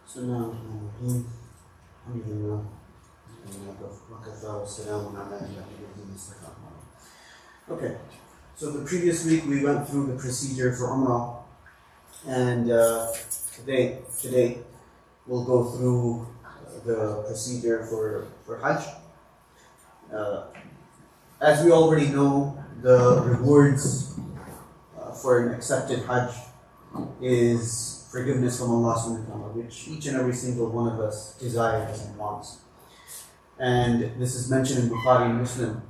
بسم الله الرحمن الرحيم الحمد لله وكفى والسلام على عباده الذين اصطفى. Okay, so the previous week we went through the procedure for Umrah, and today we'll go through the procedure for Hajj. As we already know, the rewards for an accepted Hajj is forgiveness from Allah subhanahu wa ta'ala, which each and every single one of us desires and wants. And this is mentioned in Bukhari and Muslim,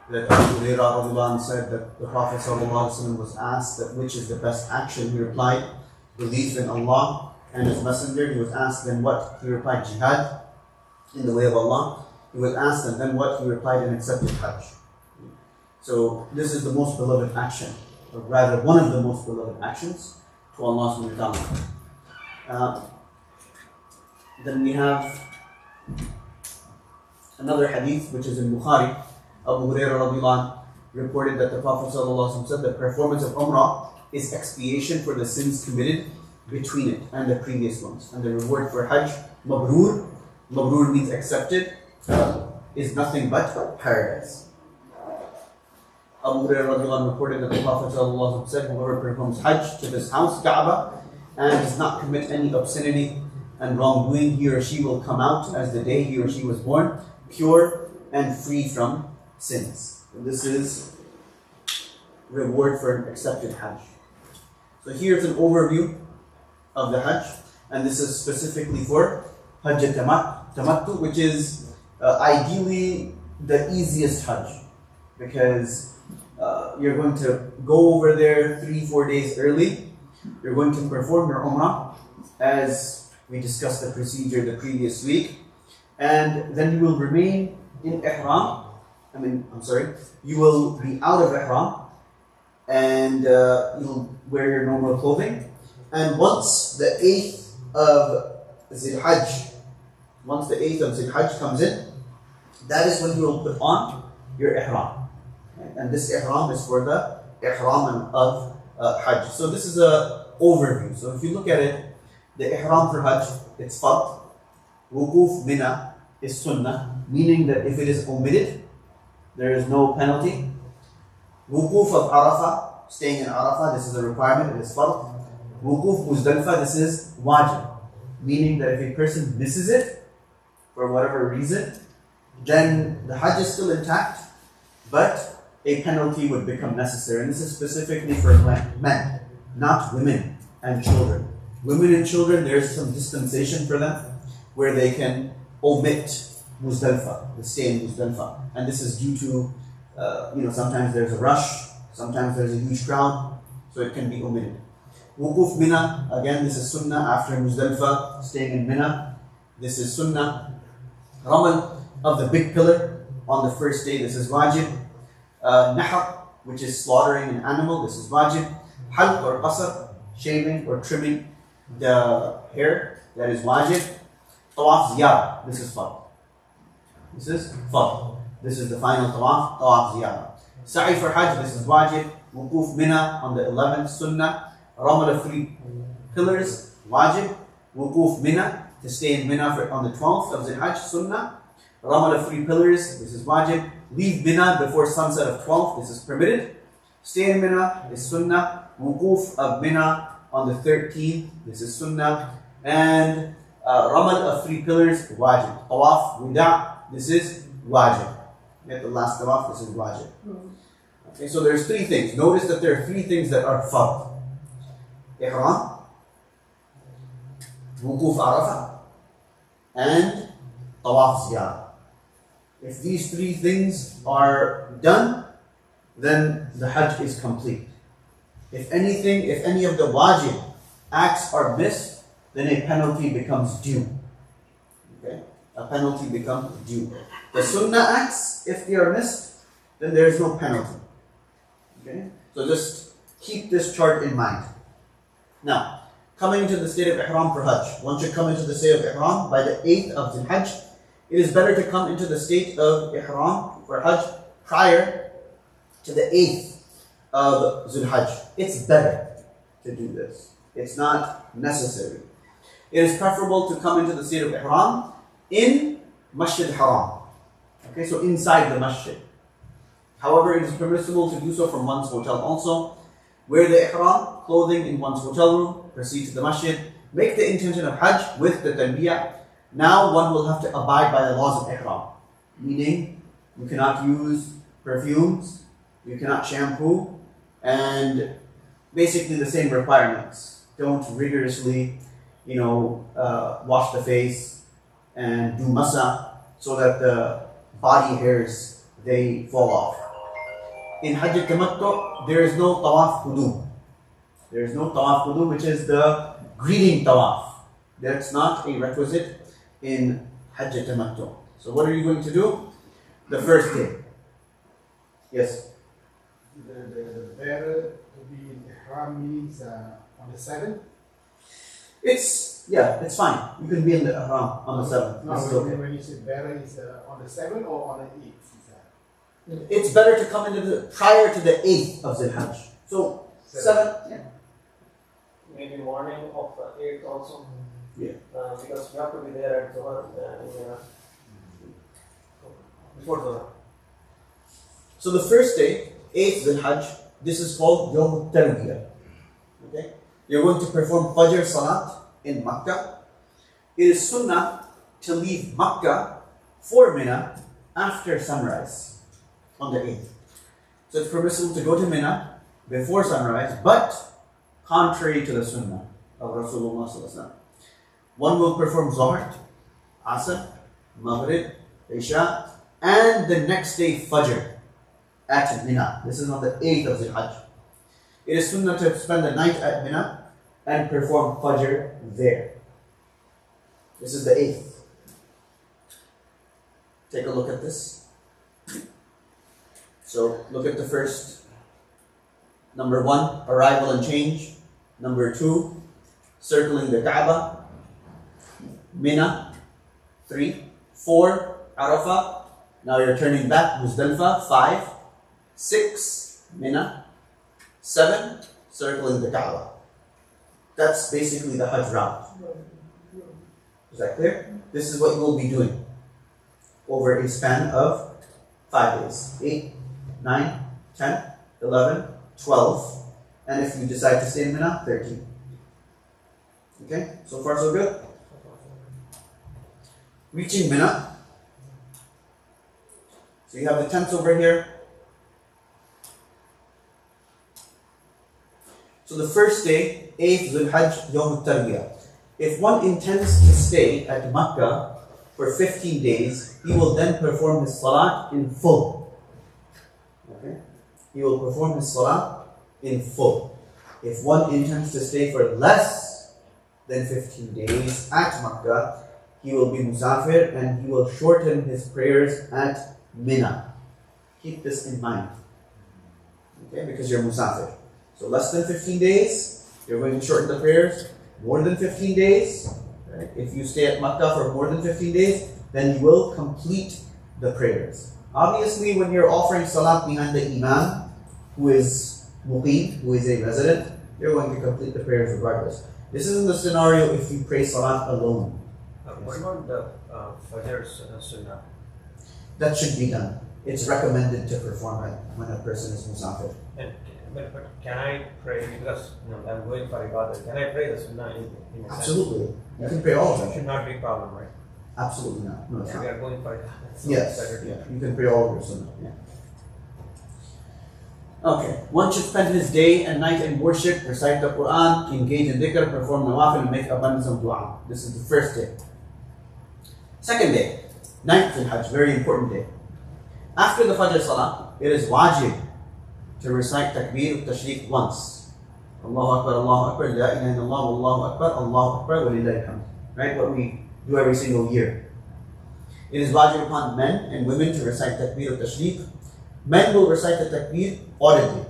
that Abu Hurairah said that the Prophet ﷺ was asked that which is the best action. He replied, belief in Allah and His Messenger. He was asked, then what? He replied, jihad in the way of Allah. He was asked, and then what? He replied, an accepted Hajj. So this is the most beloved action, or rather one of the most beloved actions to Allah subhanahu wa ta'ala. Then we have another hadith which is in Bukhari. Abu Hurairah reported that the Prophet ﷺ said the performance of Umrah is expiation for the sins committed between it and the previous ones. And the reward for Hajj, mabrur means accepted, is nothing but paradise. Abu Hurairah reported that the Prophet ﷺ said, whoever performs Hajj to this house, Kaaba, and does not commit any obscenity and wrongdoing, he or she will come out as the day he or she was born, pure and free from sins. And this is reward for an accepted Hajj. So here's an overview of the Hajj, and this is specifically for Hajj Tamattu, which is ideally the easiest Hajj, because you're going to go over there 3-4 days early. You're going to perform your Umrah as we discussed the procedure the previous week, and then you will remain in Ihram. You will be out of Ihram, and you'll wear your normal clothing. And once the 8th of Zil-Hajj comes in, that is when you will put on your Ihram. And this Ihram is for the Ihram of Hajj. So this is an overview. So if you look at it, the Ihram for Hajj, it's Fard. Wukuf Mina is Sunnah, meaning that if it is omitted, there is no penalty. Wukuf of Arafah, staying in Arafah, this is a requirement, it is Fard. Wukuf Muzdalifah, this is Wajib, meaning that if a person misses it, for whatever reason, then the Hajj is still intact, but a penalty would become necessary. And this is specifically for men, not women and children. Women and children, there's some dispensation for them where they can omit Muzdalifah, the stay in Muzdalifah. And this is due to, sometimes there's a rush, sometimes there's a huge crowd, so it can be omitted. Wukuf Mina, again, this is Sunnah after Muzdalifah, staying in Mina. This is Sunnah. Ramal of the big pillar on the first day, this is Wajib. Nahar, which is slaughtering an animal, this is Wajib. Halq or Qasr, shaving or trimming the hair, that is Wajib. Tawaf Ziyarah, this is Fard. This is Fard. This is the final Tawaf, Tawaf Ziyarah. Sa'i for Hajj, this is Wajib. Wukuf Mina on the 11th, Sunnah. Ramal of 3 pillars, Wajib. Wukuf Mina, to stay in Mina on the 12th of Zil-Hajj, Sunnah. Ramal of 3 pillars, this is Wajib. Leave Mina before sunset of 12th, this is permitted. Stay in Mina is Sunnah. Wukuf of Mina on the 13th, this is Sunnah. And Ramal of 3 pillars, Wajib. Tawaf Wida, this is Wajib. At the last Tawaf, this is Wajib. Okay, so there's 3 things. Notice that there are 3 things that are Fard. Ihram, Wukuf Arafah, and Tawaf Ziyarah. If these 3 things are done, then the Hajj is complete. If any of the wajib acts are missed, then a penalty becomes due. Okay? A penalty becomes due. The sunnah acts, if they are missed, then there is no penalty. Okay? So just keep this chart in mind. Now, coming into the state of Ihram for Hajj. Once you come into the state of Ihram by the 8th of Zil Hajj, it is better to come into the state of Ihram for Hajj prior to the 8th of Zul Hajj. It's better to do this. It's not necessary. it is preferable to come into the state of ihram in Masjid Haram. Okay, so inside the masjid. However, it is permissible to do so from one's hotel also. Wear the ihram clothing in one's hotel room, proceed to the masjid, make the intention of Hajj with the talbiyah. Now one will have to abide by the laws of ihram, meaning you cannot use perfumes, you cannot shampoo, and basically the same requirements. Don't rigorously, wash the face and do masa so that the body hairs, they fall off. In Hajj al-Tamattu, there is no tawaf qudum. There is no tawaf qudum, which is the greeting tawaf. That's not a requisite in Hajj al-Tamattu. So what are you going to do? The first day. Yes? The better to be in ihram means on the 7th? It's fine. You can be in the ihram on the 7th. No, when you say better, is on the 7th or on the 8th? It's better to come into prior to the 8th of Zul Hajj. So 7th, yeah. Maybe morning of the 8th also. Yeah. Because we have to be there at Zohar before Zohar. So the first day, 8th Zul Hajj, this is called Yawm al-Tarwiyah. Okay? You're going to perform Fajr Salat in Makkah. It is sunnah to leave Makkah for Mina after sunrise on the 8th. So it's permissible to go to Mina before sunrise, but contrary to the sunnah of Rasulullah sallallahu alaihi wasallam. One will perform Zohar, Asr, Maghrib, Isha, and the next day Fajr at Mina. This is on the 8th of Zul Hajj. It is sunnah to spend the night at Mina and perform Fajr there. This is the 8th. Take a look at this. So look at the first. Number 1, arrival and change. Number 2, circling the Kaaba. Mina. 3, 4, Arafah. Now you're turning back, Muzdalifah. 5, 6, Mina. 7, circling the Kaaba. That's basically the Hajj route. Is that clear? This is what you will be doing over a span of 5 days. 8, 9, 10, 11, 12, and if you decide to stay in Mina, 13. Okay, so far so good? Reaching Mina. So you have the tents over here. So the first day, 8th Zul Hajj, Yawm al-Tarwiyah. If one intends to stay at Makkah for 15 days, he will then perform his salat in full. Okay? He will perform his salat in full. If one intends to stay for less than 15 days at Makkah, he will be musafir and he will shorten his prayers at Mina. Keep this in mind. Okay? Because you're musafir. So less than 15 days, you're going to shorten the prayers. More than 15 days, right? If you stay at Makkah for more than 15 days, then you will complete the prayers. Obviously, when you're offering salat behind the imam, who is muqim, who is a resident, you're going to complete the prayers regardless. This isn't the scenario if you pray salat alone. What about the Fajr Sunnah? That should be done. It's recommended to perform it when a person is musafir. But can I pray, because I'm going for ibadah, can I pray the Sunnah in a Absolutely. sense? You can pray all of It them. should not be a problem, right? Absolutely not. No, it's We not. are going for it. So Yes, better to- yeah, you can pray all of your sunnah. Yeah. Okay, one should spend his day and night in worship, recite the Quran, engage in dhikr, perform nawafil, and make abundance of dua. This is the first day. Second day, 9th in Hajj, very important day. After the Fajr Salah, it is wajib to recite Takbir al-Tashriq once. Allahu Akbar, La ilaha illallah, Allahu Akbar, Allahu Akbar, walillahi alhamd. Right, what we do every single year. It is wajib upon men and women to recite Takbir al-Tashriq. Men will recite the Takbir audibly.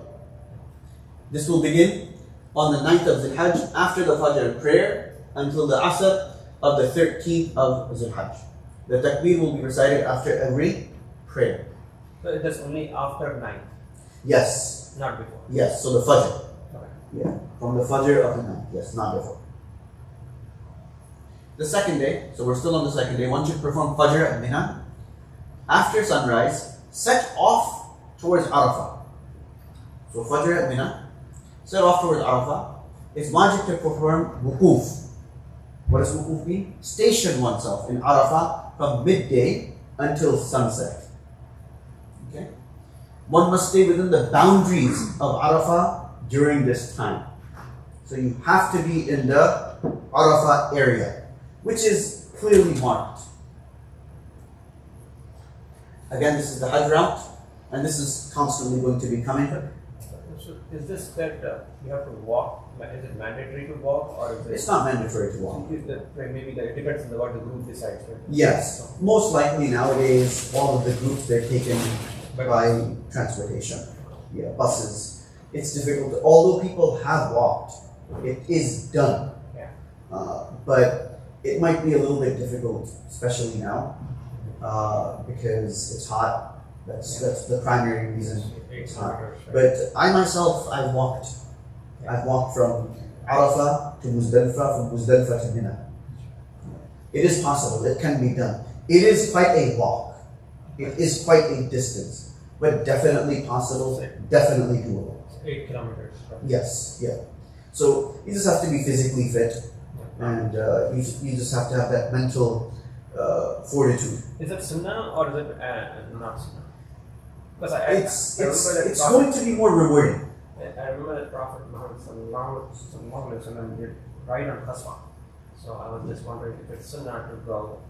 This will begin on the 9th of Zul Hajj after the Fajr prayer until the Asr of the 13th of Zul Hajj. The Takbir will be recited after every prayer. So it is only after 9, Yes, not before. yes, so the Fajr. Okay. Yeah, from the Fajr of the night. Yes, not before. The second day, so we're still on the second day, one should perform Fajr at Mina. After sunrise, set off towards Arafah. So Fajr at Mina, set off towards Arafah. It's wajib to perform wukuf. What does wukuf mean? Station oneself in Arafah from midday until sunset. Okay? One must stay within the boundaries of Arafah during this time. So you have to be in the Arafah area, which is clearly marked. Again, this is the Hajj route, and this is constantly going to be coming. So is this that you have to walk? Is it mandatory to walk, or is it? It's not mandatory to walk. Maybe it depends on what the group decides. Right? Yes, most likely nowadays all of the groups they're taken by transportation, buses. It's difficult. Although people have walked, it is done. Yeah. But it might be a little bit difficult, especially now, because it's hot. That's the primary reason. It's hot. But I myself, I've walked. I've walked from Arafah to Muzdalifah, from Muzdalifah to Mina. It is possible. It can be done. It is quite a walk. It is quite a distance, but definitely possible. Definitely doable. 8 kilometers. Yes. Yeah. So you just have to be physically fit, and you just have to have that mental fortitude. Is it sunnah or is it not sunnah? Because It's going to be more rewarding. I remember that Prophet Muhammad sallallahu alaihi wasallam did ride on Qaswa. So I was just wondering if it's sunnah to go.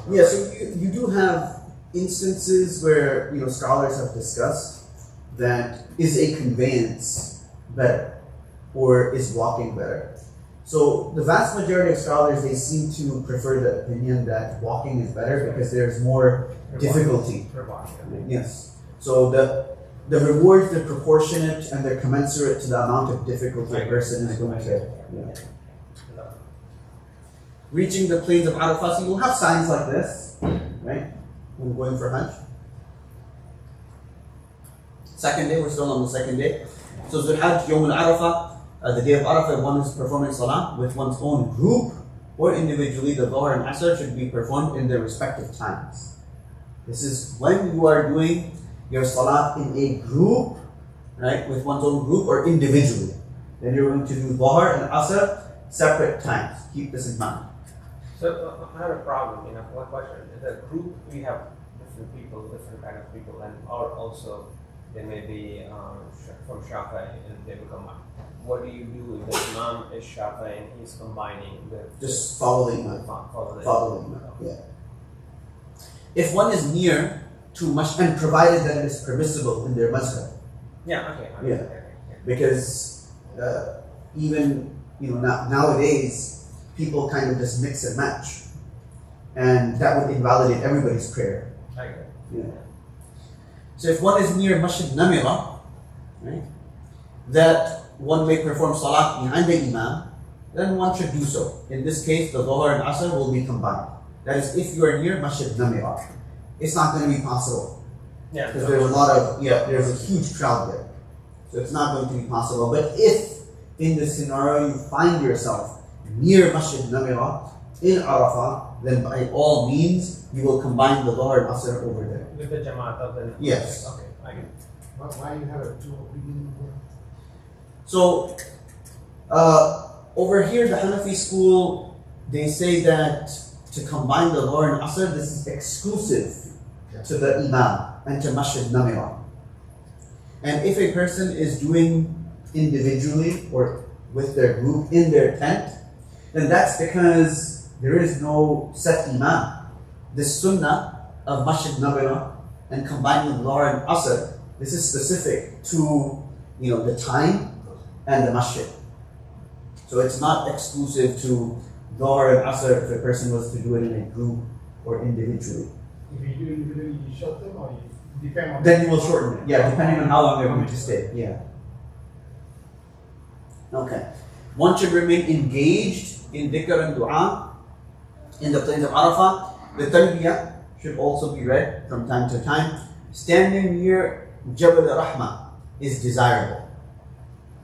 Yeah, so you do have instances where scholars have discussed that is a conveyance better or is walking better. So the vast majority of scholars, they seem to prefer the opinion that walking is better because there's more difficulty. Yes. So the rewards, they're proportionate and they're commensurate to the amount of difficulty a person is going to. Reaching the plains of Arafah, so you'll have signs like this, right? When going for Hajj. Second day, we're still on the second day. So Zul Hajj, Yawm al-Arafah, the day of Arafah, one is performing Salah with one's own group or individually. The Dhuhr and Asr should be performed in their respective times. This is when you are doing your Salah in a group, right, with one's own group or individually. Then you're going to do Dhuhr and Asr separate times. Keep this in mind. So I have a problem, one question. In the group, we have different people, different kind of people, and also they may be from Shafi'i and they will combine. What do you do if the Imam is Shafi'i and he's combining with... Just follow the Imam. Follow the Imam, yeah. If one is near to masjid, and provided that it is permissible in their mazhab. Yeah, okay. Okay. Because even, nowadays, people kind of just mix and match. And that would invalidate everybody's prayer. Okay. Yeah. So if one is near Masjid Namira, right, that one may perform Salat behind the Imam, then one should do so. In this case, the Dhuhr and Asr will be combined. That is, if you are near Masjid Namira. It's not going to be possible. Yeah. Because there's a huge crowd there. So it's not going to be possible. But if in this scenario you find yourself near Masjid Namira in Arafah, then by all means you will combine the Dhuhr and Asr over there. With the Jamaat of the... Yes. Okay, I get it. Why you have two opinions? So over here, the Hanafi school, they say that to combine the Dhuhr and Asr, this is exclusive to the Imam and to Masjid Namira. And if a person is doing individually or with their group in their tent, then that's because there is no set Imam. This sunnah of Masjid Namira and combining the Dhuhr and Asr, this is specific to the time and the masjid. So it's not exclusive to Dhuhr and Asr if a person was to do it in a group or individually. If you do individually, you short them or you depend on... Then you will shorten it. Yeah, depending on how long they're going to stay. Yeah. Okay. One should remain engaged in dhikr and dua in the plains of Arafah. The talbiyah should also be read from time to time. Standing near Jabal Rahmah is desirable.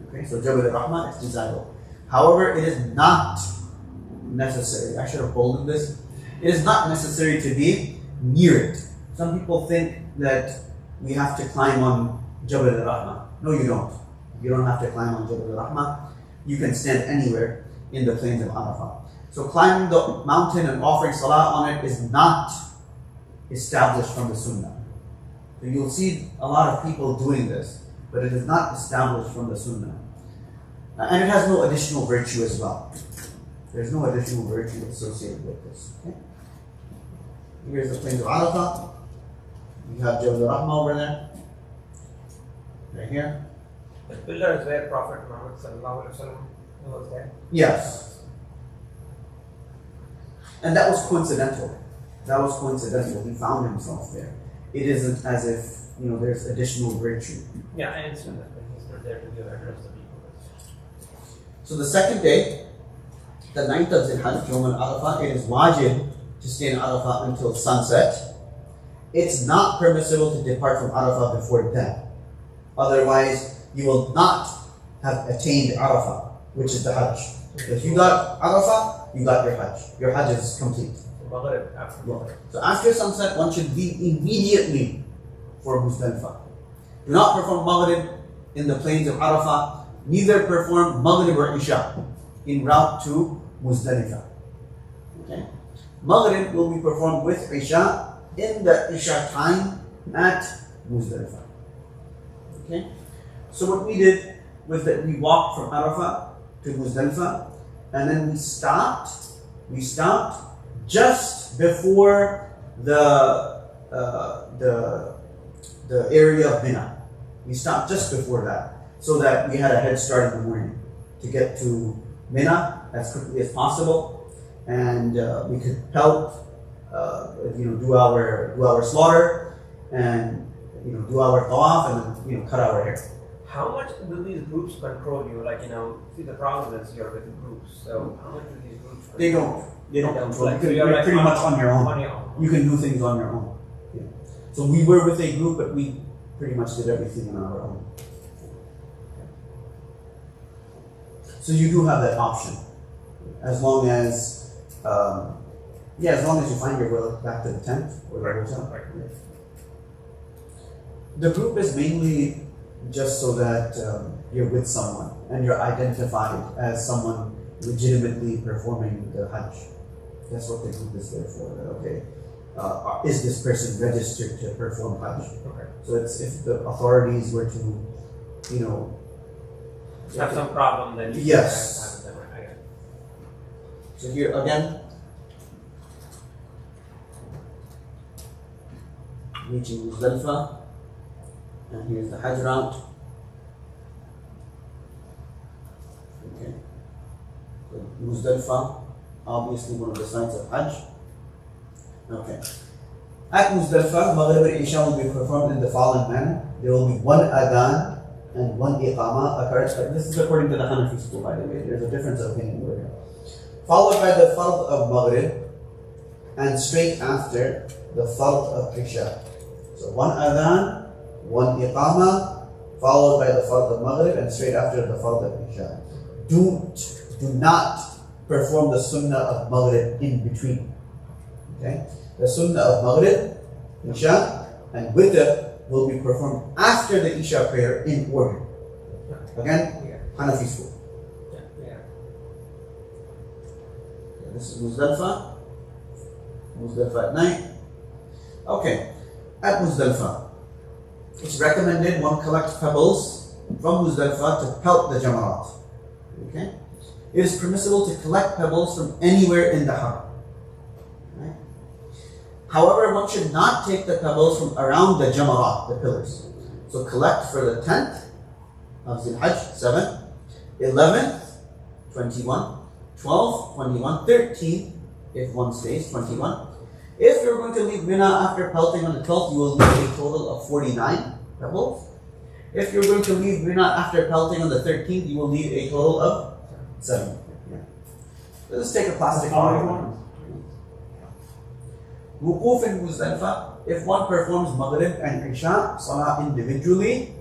Okay, so Jabal Rahmah is desirable. However, it is not necessary. I should have bolded this. It is not necessary to be near it. Some people think that we have to climb on Jabal al-Rahma. No, you don't. You don't have to climb on Jabal al-Rahma. You can stand anywhere in the plains of Arafah. So climbing the mountain and offering salah on it is not established from the Sunnah. So you'll see a lot of people doing this, but it is not established from the Sunnah. And it has no additional virtue as well. There's no additional virtue associated with this. Okay? Here's the plains of Arafah. You have Jabal al-Rahma over there. Right here. The pillar is where Prophet Muhammad sallallahu alaihi wasallam was there. Yes. And that was coincidental. That was coincidental. He found himself there. It isn't as if, there's additional virtue. Yeah, I understand that, but he's not there to give address to people. So the second day, the 9th of Zil-Hajj, Yawm al-Arafah, it is wajib to stay in Arafah until sunset. It's not permissible to depart from Arafah before then. Otherwise, you will not have attained Arafah, which is the Hajj. If you got Arafah, you got your Hajj. Your Hajj is complete. So after sunset, one should leave immediately for Muzdalifah. Do not perform Maghrib in the plains of Arafah. Neither perform Maghrib or Isha en route to Muzdalifah. Okay? Maghrib will be performed with Isha in the Isha time at Muzdalifah. Okay? So what we did was that we walked from Arafah to Muzdalifah, and then we stopped just before the area of Mina. We stopped just before that, so that we had a head start in the morning to get to Mina as quickly as possible, and we could help, do our slaughter, and do our tawaf, and then cut our hair. How much do these groups control you? See, the problem is you're with groups. So how much do these groups control? They don't control. Like, You're pretty much on your own. On your own. You can do things on your own. Yeah. So we were with a group, but we pretty much did everything on our own. So you do have that option, as long as you find your way back to the tent or the hotel. Right. The group is mainly just so that you're with someone and you're identified as someone legitimately performing the Hajj. That's what the group is there for. Okay, is this person registered to perform Hajj? Okay. So it's if the authorities were to, Have some problem, then you Yes. can have them. I get it. So here again, reaching Muzdalifah, and here's the Hajj route. Okay. So Muzdalifah, obviously one of the sites of Hajj. Okay. At Muzdalifah, Maghrib and Isha will be performed in the following manner. There will be one adhan and one iqama occurs. This is according to the Hanafi school, by the way. There's a difference of opinion over here. Followed by the fard of Maghrib, and straight after the fard of Isha. So one adhan, one iqama, followed by the fard of Maghrib, and straight after the fard of Isha. Do not perform the sunnah of Maghrib in between. Okay? The sunnah of Maghrib, Isha, and Witr will be performed after the Isha prayer in order. Again, Hanafi school. Yeah. This is Muzdalifah. Muzdalifah at night. Okay, at Muzdalifah, it's recommended one collect pebbles from Muzdalifah to pelt the jamarat. Okay? It is permissible to collect pebbles from anywhere in the haram. Right? However, one should not take the pebbles from around the jamarat, the pillars. So collect for the 10th of Zil-Hajj, 7th, 11th, 21, 12th, 21, 13th, if one stays, 21. If you're going to leave Mina after pelting on the 12th, you will leave a total of 49 pebbles. If you're going to leave Mina after pelting on the 13th, you will leave a total of 7. Yeah. Let's take a plastic one. Wukuf in Muzdalifah, if one performs Maghrib and Isha Salah individually,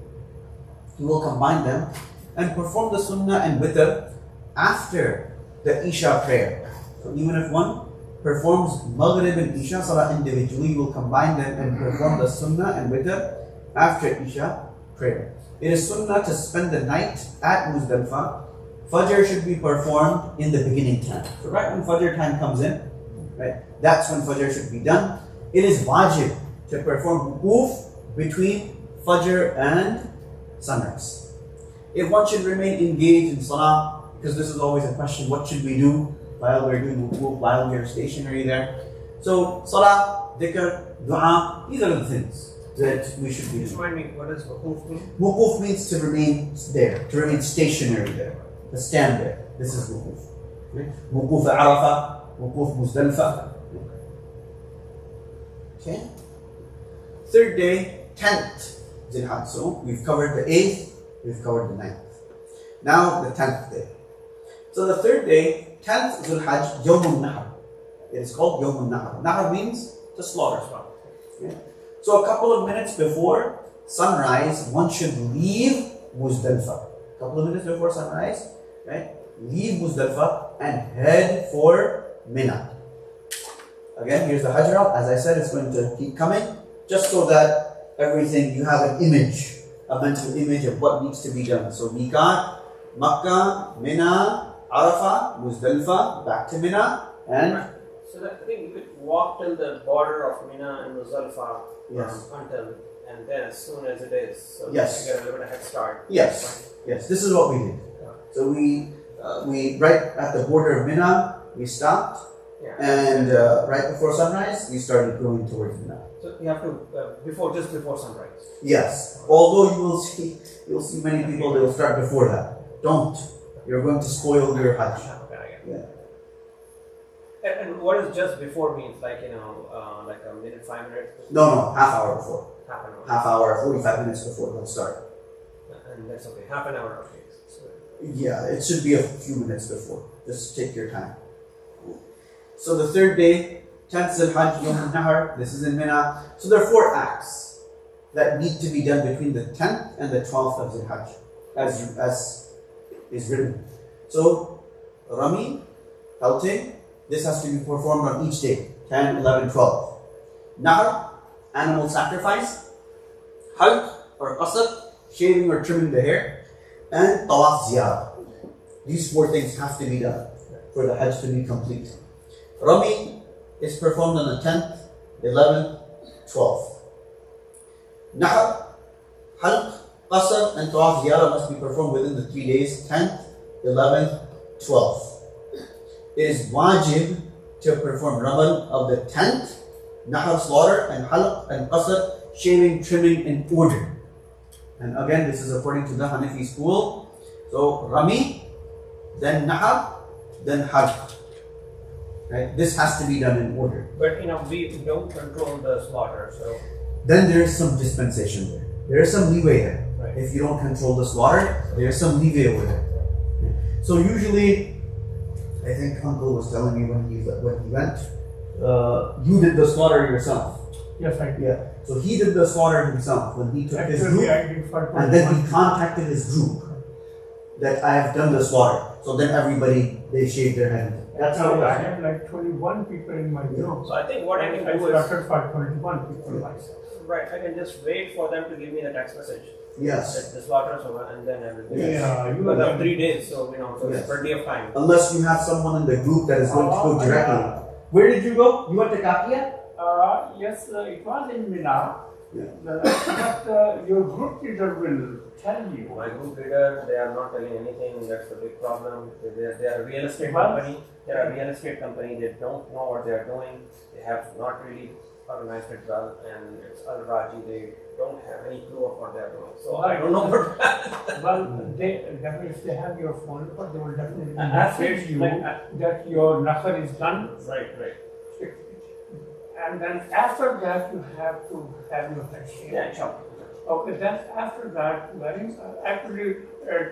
he will combine them and perform the Sunnah and Witr after the Isha prayer. So even if one performs Maghrib and Isha Salah individually, you will combine them and perform the Sunnah and Witr after Isha prayer. It is Sunnah to spend the night at Muzdalifah. Fajr should be performed in the beginning time. So right when Fajr time comes in, right, that's when Fajr should be done. It is wajib to perform wukuf between Fajr and sunrise. If one should remain engaged in Salah, because this is always a question, what should we do while we're doing wukuf, while we're stationary there? So Salah, dhikr, dua, these are the things that we should be doing. Just remind me, what does wukuf mean? Wukuf means to remain there, to remain stationary there, to stand there. This is wukuf. Okay? Wukuf Arafah, wukuf Muzdalifah. Okay? Third day, 10th Zilhaj. So we've covered the 8th, we've covered the 9th. Now the 10th day. So the third day, 10th Zilhaj, Yawmun Nahr. It is called Yawmun Nahr. Nahr means to slaughter. Okay? So a couple of minutes before sunrise, one should leave Muzdalifah. A couple of minutes before sunrise, right? Leave Muzdalifah and head for Mina. Again, here's the Hajj route. As I said, it's going to keep coming, just so that everything, you have an image, a mental image of what needs to be done. So Miqat, Makkah, Mina, Arafah, Muzdalifah, back to Mina, and so that, I think you could walk till the border of Mina and Muzdalifah yes. until, and then as soon as it is, so Yes. you get a little bit of head start. Yes, yes, this is what we did. So we right at the border of Mina, we stopped, Yeah. and right before sunrise, we started going towards Mina. So you have to just before sunrise. Yes, although you'll see many people that will start before that. Don't. You're going to spoil your Hajj. Okay, I get it. Yeah. And what is just before means? Like like a minute, 5 minutes? No, half hour before. Half an hour. Half hour, 45 minutes before we'll start. And that's okay. Half an hour, okay. So, Yeah, it should be a few minutes before. Just take your time. So the third day, 10th Zilhaj, Yawm al-Nahr, this is in Mina. So there are 4 acts that need to be done between the 10th and the 12th of Zilhaj, as is written. So, Rami, pelting, this has to be performed on each day, 10, 11, 12. Nahr, animal sacrifice. Halq or qasr, shaving or trimming the hair. And tawaf ziyarah. These 4 things have to be done for the Hajj to be complete. Rami is performed on the 10th, 11th, 12th. Nahr, halq, qasr and tawaf ziyarah must be performed within the 3 days, 10th, 11th, 12th. It is wajib to perform ramal of the 10th, nahr slaughter, and halq and qasr, shaving, trimming in order. And again, this is according to the Hanafi school. So Rami, then nahr, then halq. Right? This has to be done in order. but we don't control the slaughter, so Then there is some dispensation there. There is some leeway there. right. If you don't control the slaughter, there is some leeway over there. So usually, I think Uncle was telling me when he went, you did the slaughter yourself. Yes, I did. Yeah. So he did the slaughter himself when he took his Actually, group, I did for and then 21. he contacted his group that I have done the slaughter. So then everybody, they shaved their head. That's how it I was. had like 21 people in my group. So I think what I can I do is, started for 21 people myself. right, I can just wait for them to give me the text message. Yes. The slaughter, so, and then everything. Yes. Yeah, you Because were of 3 days, so so Yes. it's plenty of time. Unless you have someone in the group that is going to go directly. Where did you go? You went to Kakia? Yes, it was in Mina. Yeah. But your group leader will tell you. My group leader, they are not telling anything. That's the big problem. They are a real estate Well- company. They are a real estate company. They don't know what they are doing. They have not really organized it well, and it's Al-Raji. They don't have any clue of what they are doing. So I don't know what. Well, they definitely, if they have your phone number, they will definitely That's message it. you Like, that your nakhar is done. right. And then after that, you have to have your head shaved. Yeah, sure. Okay, then after that, actually,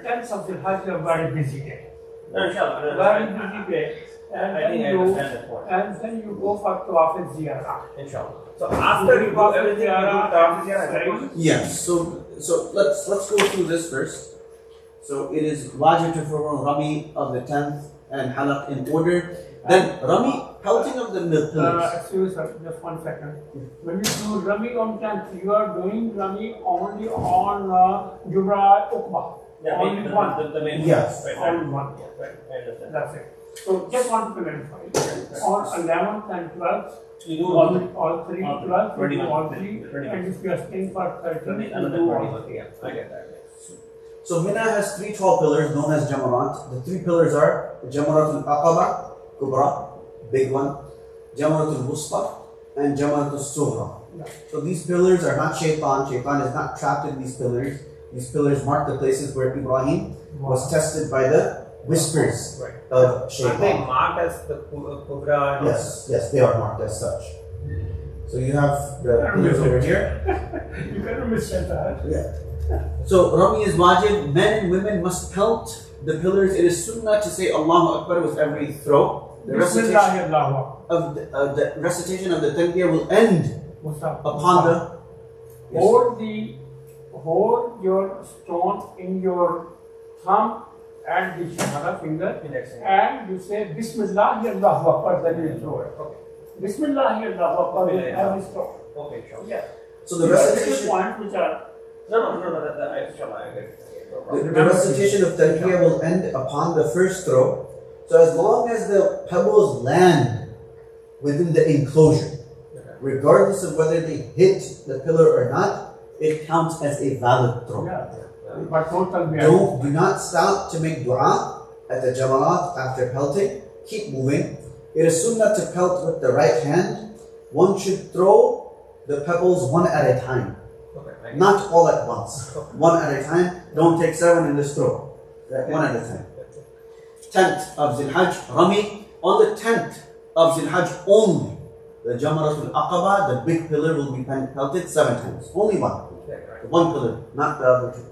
10th of the Hajj is a very busy day. No, inshallah. Very busy day. And I then think I you understand that point. and then you go for tawaf and ziyarah. Inshallah. So after you do everything, you do tawaf ziyarah. Yes. So let's go through this first. So it is wajib to perform Rami of the 10th and halaq in order. Then Rami, pelting of the pillars. Excuse me, just 1 second. When you do Rami on 10th, you are doing Rami only on Jumra Uqba. Only one. The main Yes. Right. Only one. Right. I understand. That's it. So just want to clarify. On 11th and 12th, You do all three, 12th, you do 21. all three. And if you are staying for 13th, you another do all 21. Yeah, I get that. So Mina has 3 tall pillars known as Jamarat. The 3 pillars are Jamarat al-Aqaba, Kubra, big one, Jamarat al-Wusta, and Jamarat al-Sughra. Yeah. So these pillars are not shaitan. Shaitan is not trapped in these pillars. These pillars mark the places where Ibrahim was tested by the whispers Right. of Are they shaitan. marked as the Kubra? And Yes, they are marked as such. So you have the pillars over here. You cannot miss that. Yeah. So Rami is wajib. Men and women must pelt the pillars. It is sunnah to say Allahu Akbar with every throw. The recitation of the recitation of the talbiyah will end upon the. Yes. Hold your stone in your thumb and the shahada finger, and you say Bismillah Allahu Akbar, then you throw it. Okay. Bismillah Allahu Akbar with every stone. Okay, sure. Yeah. So the Little recitation. points which are No, I get it. The recitation of talbiyah will end upon the first throw. So as long as the pebbles land within the enclosure, regardless of whether they hit the pillar or not, it counts as a valid throw. but total Do not stop to make dua at the jamarat after pelting. Keep moving. It is sunnah to pelt with the right hand. One should throw the pebbles one at a time. Okay. Not all at once. One at a time. Don't take 7 in this throw. One at a time. 10th of Zil-Hajj, Rami. On the 10th of Zil-Hajj only, the Jamaratul Aqaba, the big pillar, will be pelted 7 times. Only one. One pillar, not the other 2.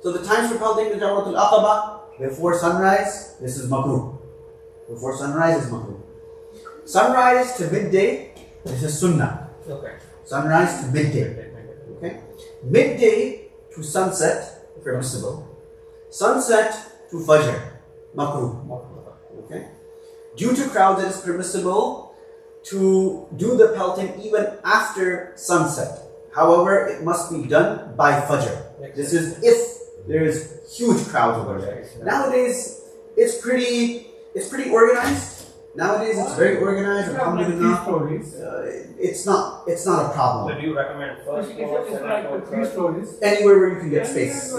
So the times for pelting the Jamaratul Aqaba: before sunrise, this is makruh. Before sunrise is makruh. Sunrise to midday, this is sunnah. Okay. Sunrise to midday. Okay. Midday to sunset, permissible. Sunset to fajr, makruh. Okay. Due to crowds, it is permissible to do the pelting even after sunset. However, it must be done by fajr. This is if there is huge crowds over there. Nowadays, it's pretty organized. Nowadays, it's very organized. Alhamdulillah. It's not a problem. So do you recommend first floor, It's second like floor, the 3 third? stories. Anywhere where you can get space.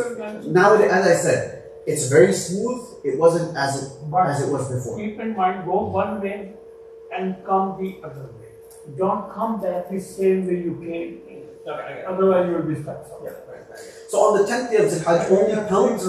Nowadays, as I said, it's very smooth. It wasn't as it was before. Keep in mind, go one way and come the other way. Don't come back the same way you came in. Okay. Otherwise, you will be stuck. Yeah, right. So on the 10th day of Zil-Hajj, only pelt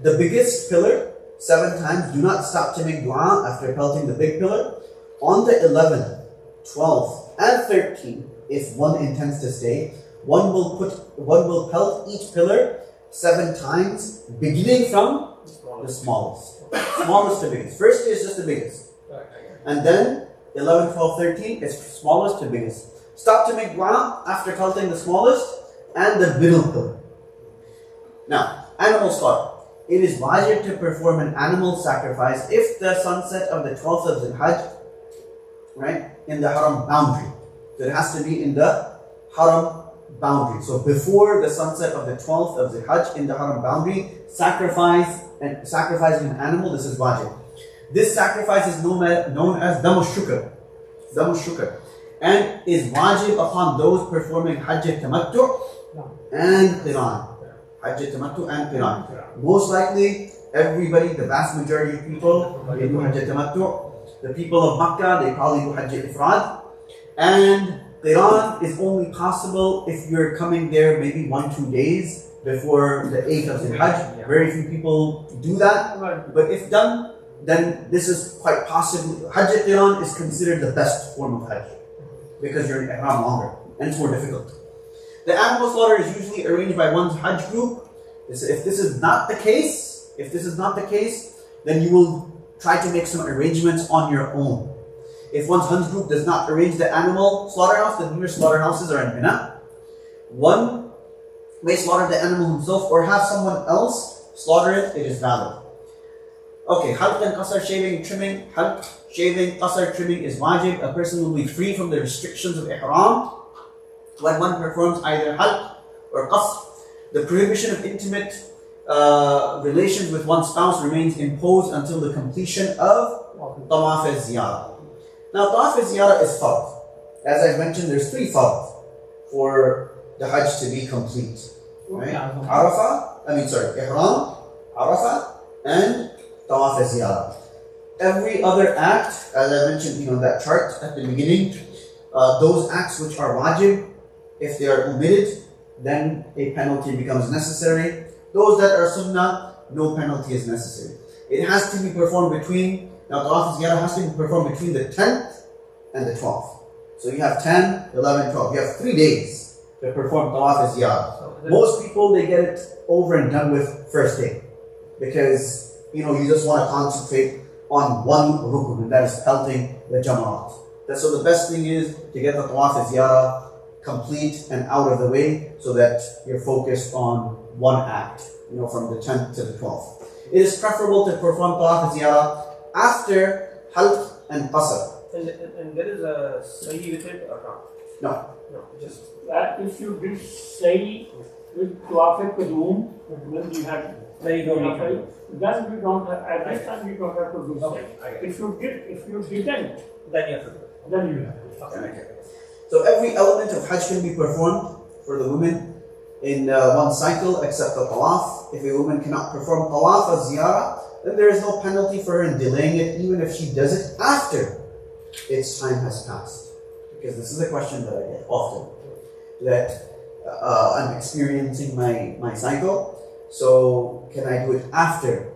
the biggest pillar 7 times. Do not stop to make dua after pelting the big pillar. On the 11th, 12th, and 13th, if one intends to stay, one will pelt each pillar 7 times, beginning from the smallest. Smallest to biggest. First is just the biggest. And then 11, 12, 13 is smallest to biggest. Stop to make dua after pelting the smallest and the middle pillar. Now, animal slaughter. It is wajib to perform an animal sacrifice if the sunset of the 12th of Zil-Hajj, right, in the haram boundary. So it has to be in the haram boundary. So before the sunset of the 12th of Zil-Hajj in the haram boundary, sacrificing an animal, this is wajib. This sacrifice is known as Damu Shukr. Damu Shukr. And is wajib upon those performing Hajj Tamattu and Qiran. Hajj Tamattu and Qiran. Most likely, everybody, the vast majority of people, they do Hajj Tamattu. The people of Makkah, they probably do Hajj Ifrad. And Qiran is only possible if you're coming there maybe 1-2 days before the 8th of Zil-Hajj. Very few people do that. But if done, then this is quite possible. Hajj Qiran is considered the best form of Hajj because you're in Ihram longer and it's more difficult. The animal slaughter is usually arranged by one's Hajj group. If this is not the case, then you will try to make some arrangements on your own. If one's Hajj group does not arrange the animal slaughterhouse, the nearest slaughterhouses are in Mina. One may slaughter the animal himself or have someone else slaughter it, it is valid. Okay, halq and qasr, shaving, trimming. Halq, shaving, qasr, trimming is wajib. A person will be free from the restrictions of ihram when one performs either halq or qasr. The prohibition of intimate relations with one's spouse remains imposed until the completion of tawaf al-ziyarah. Now, tawaf al-ziyarah is fard. As I mentioned, there's 3 fard for the Hajj to be complete. Right? Ihram, Arafah, and tawaf al-ziyarah. Every other act, as I mentioned in that chart at the beginning, those acts which are wajib, if they are omitted, then a penalty becomes necessary. Those that are sunnah, no penalty is necessary. It has to be performed between, now tawaf al-ziyarah has to be performed between the 10th and the 12th. So you have 10, 11, 12. You have 3 days to perform tawaf al-ziyarah. Most people, they get it over and done with first day. Because, you just want to concentrate on one rukun, and that is pelting the jamarat. So the best thing is to get the tawaf al-ziyarah complete and out of the way so that you're focused on one act, from the 10th to the 12th. It is preferable to perform tawaf al-ziyarah after halq and qasr. And there is a sahi with it or not? No. No, just That if you did sahi with tawaf al-qudum, then you have then you don't need to do. then you don't have, at this time you don't have to do Okay, sahi. I get it. If you didn't, Then you have to do it. then you have to. Okay. So every element of Hajj can be performed for the women in one cycle except the tawaf. If a woman cannot perform tawaf al-ziyarah, then there is no penalty for her in delaying it, even if she does it after its time has passed. Because this is a question that I get often, that I'm experiencing my cycle, so can I do it after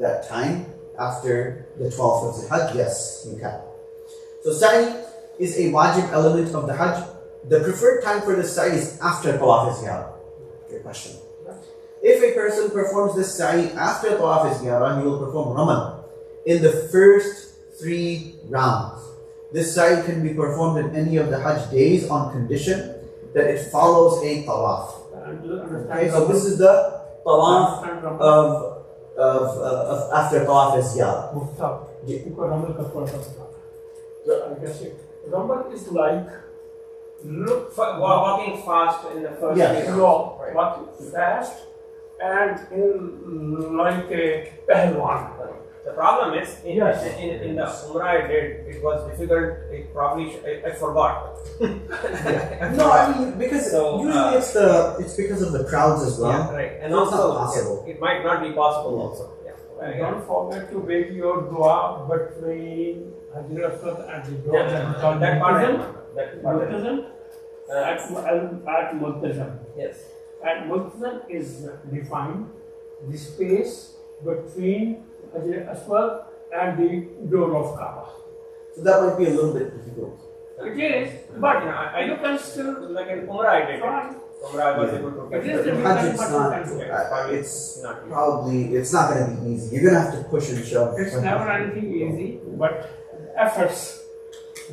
that time, after the 12th of the Hajj? Yes, you can. So sa'i is a wajib element of the Hajj. The preferred time for the sa'i is after tawaf al-ziyarah. Good question. If a person performs this sa'i after tawaf al-ziyarah, he will perform ramal in the first 3 rounds. This sa'i can be performed in any of the Hajj days on condition that it follows a tawaf. Okay, so this is the tawaf of after tawaf al-ziyarah. Ramal is like Walking fast in the first Yeah. law, Right. walking fast and in like a pehlwan. The problem is, in the Umrah I did, it was difficult. It probably, I forgot. No, I mean, because So, usually it's because of the crowds as well. Yeah, right. And So it's also, not possible. it might not be possible also. Yeah. And don't forget to make your dua between Hajar Aswad and the door. Yeah, that part I remember. That part I remember. Multazam at Multazam. Yes. And Multazam is defined the space between Hajar Aswad and the door of Kaaba. So that might be a little bit difficult. It is, but I you can still like in Umrah I did it. fine. Umrah I was able to It catch is it. the Hajj, different, it's but not, you can do it. it's Not easy. probably, it's not going to be easy. You're going to have to push and shove. It's never anything easy, but efforts.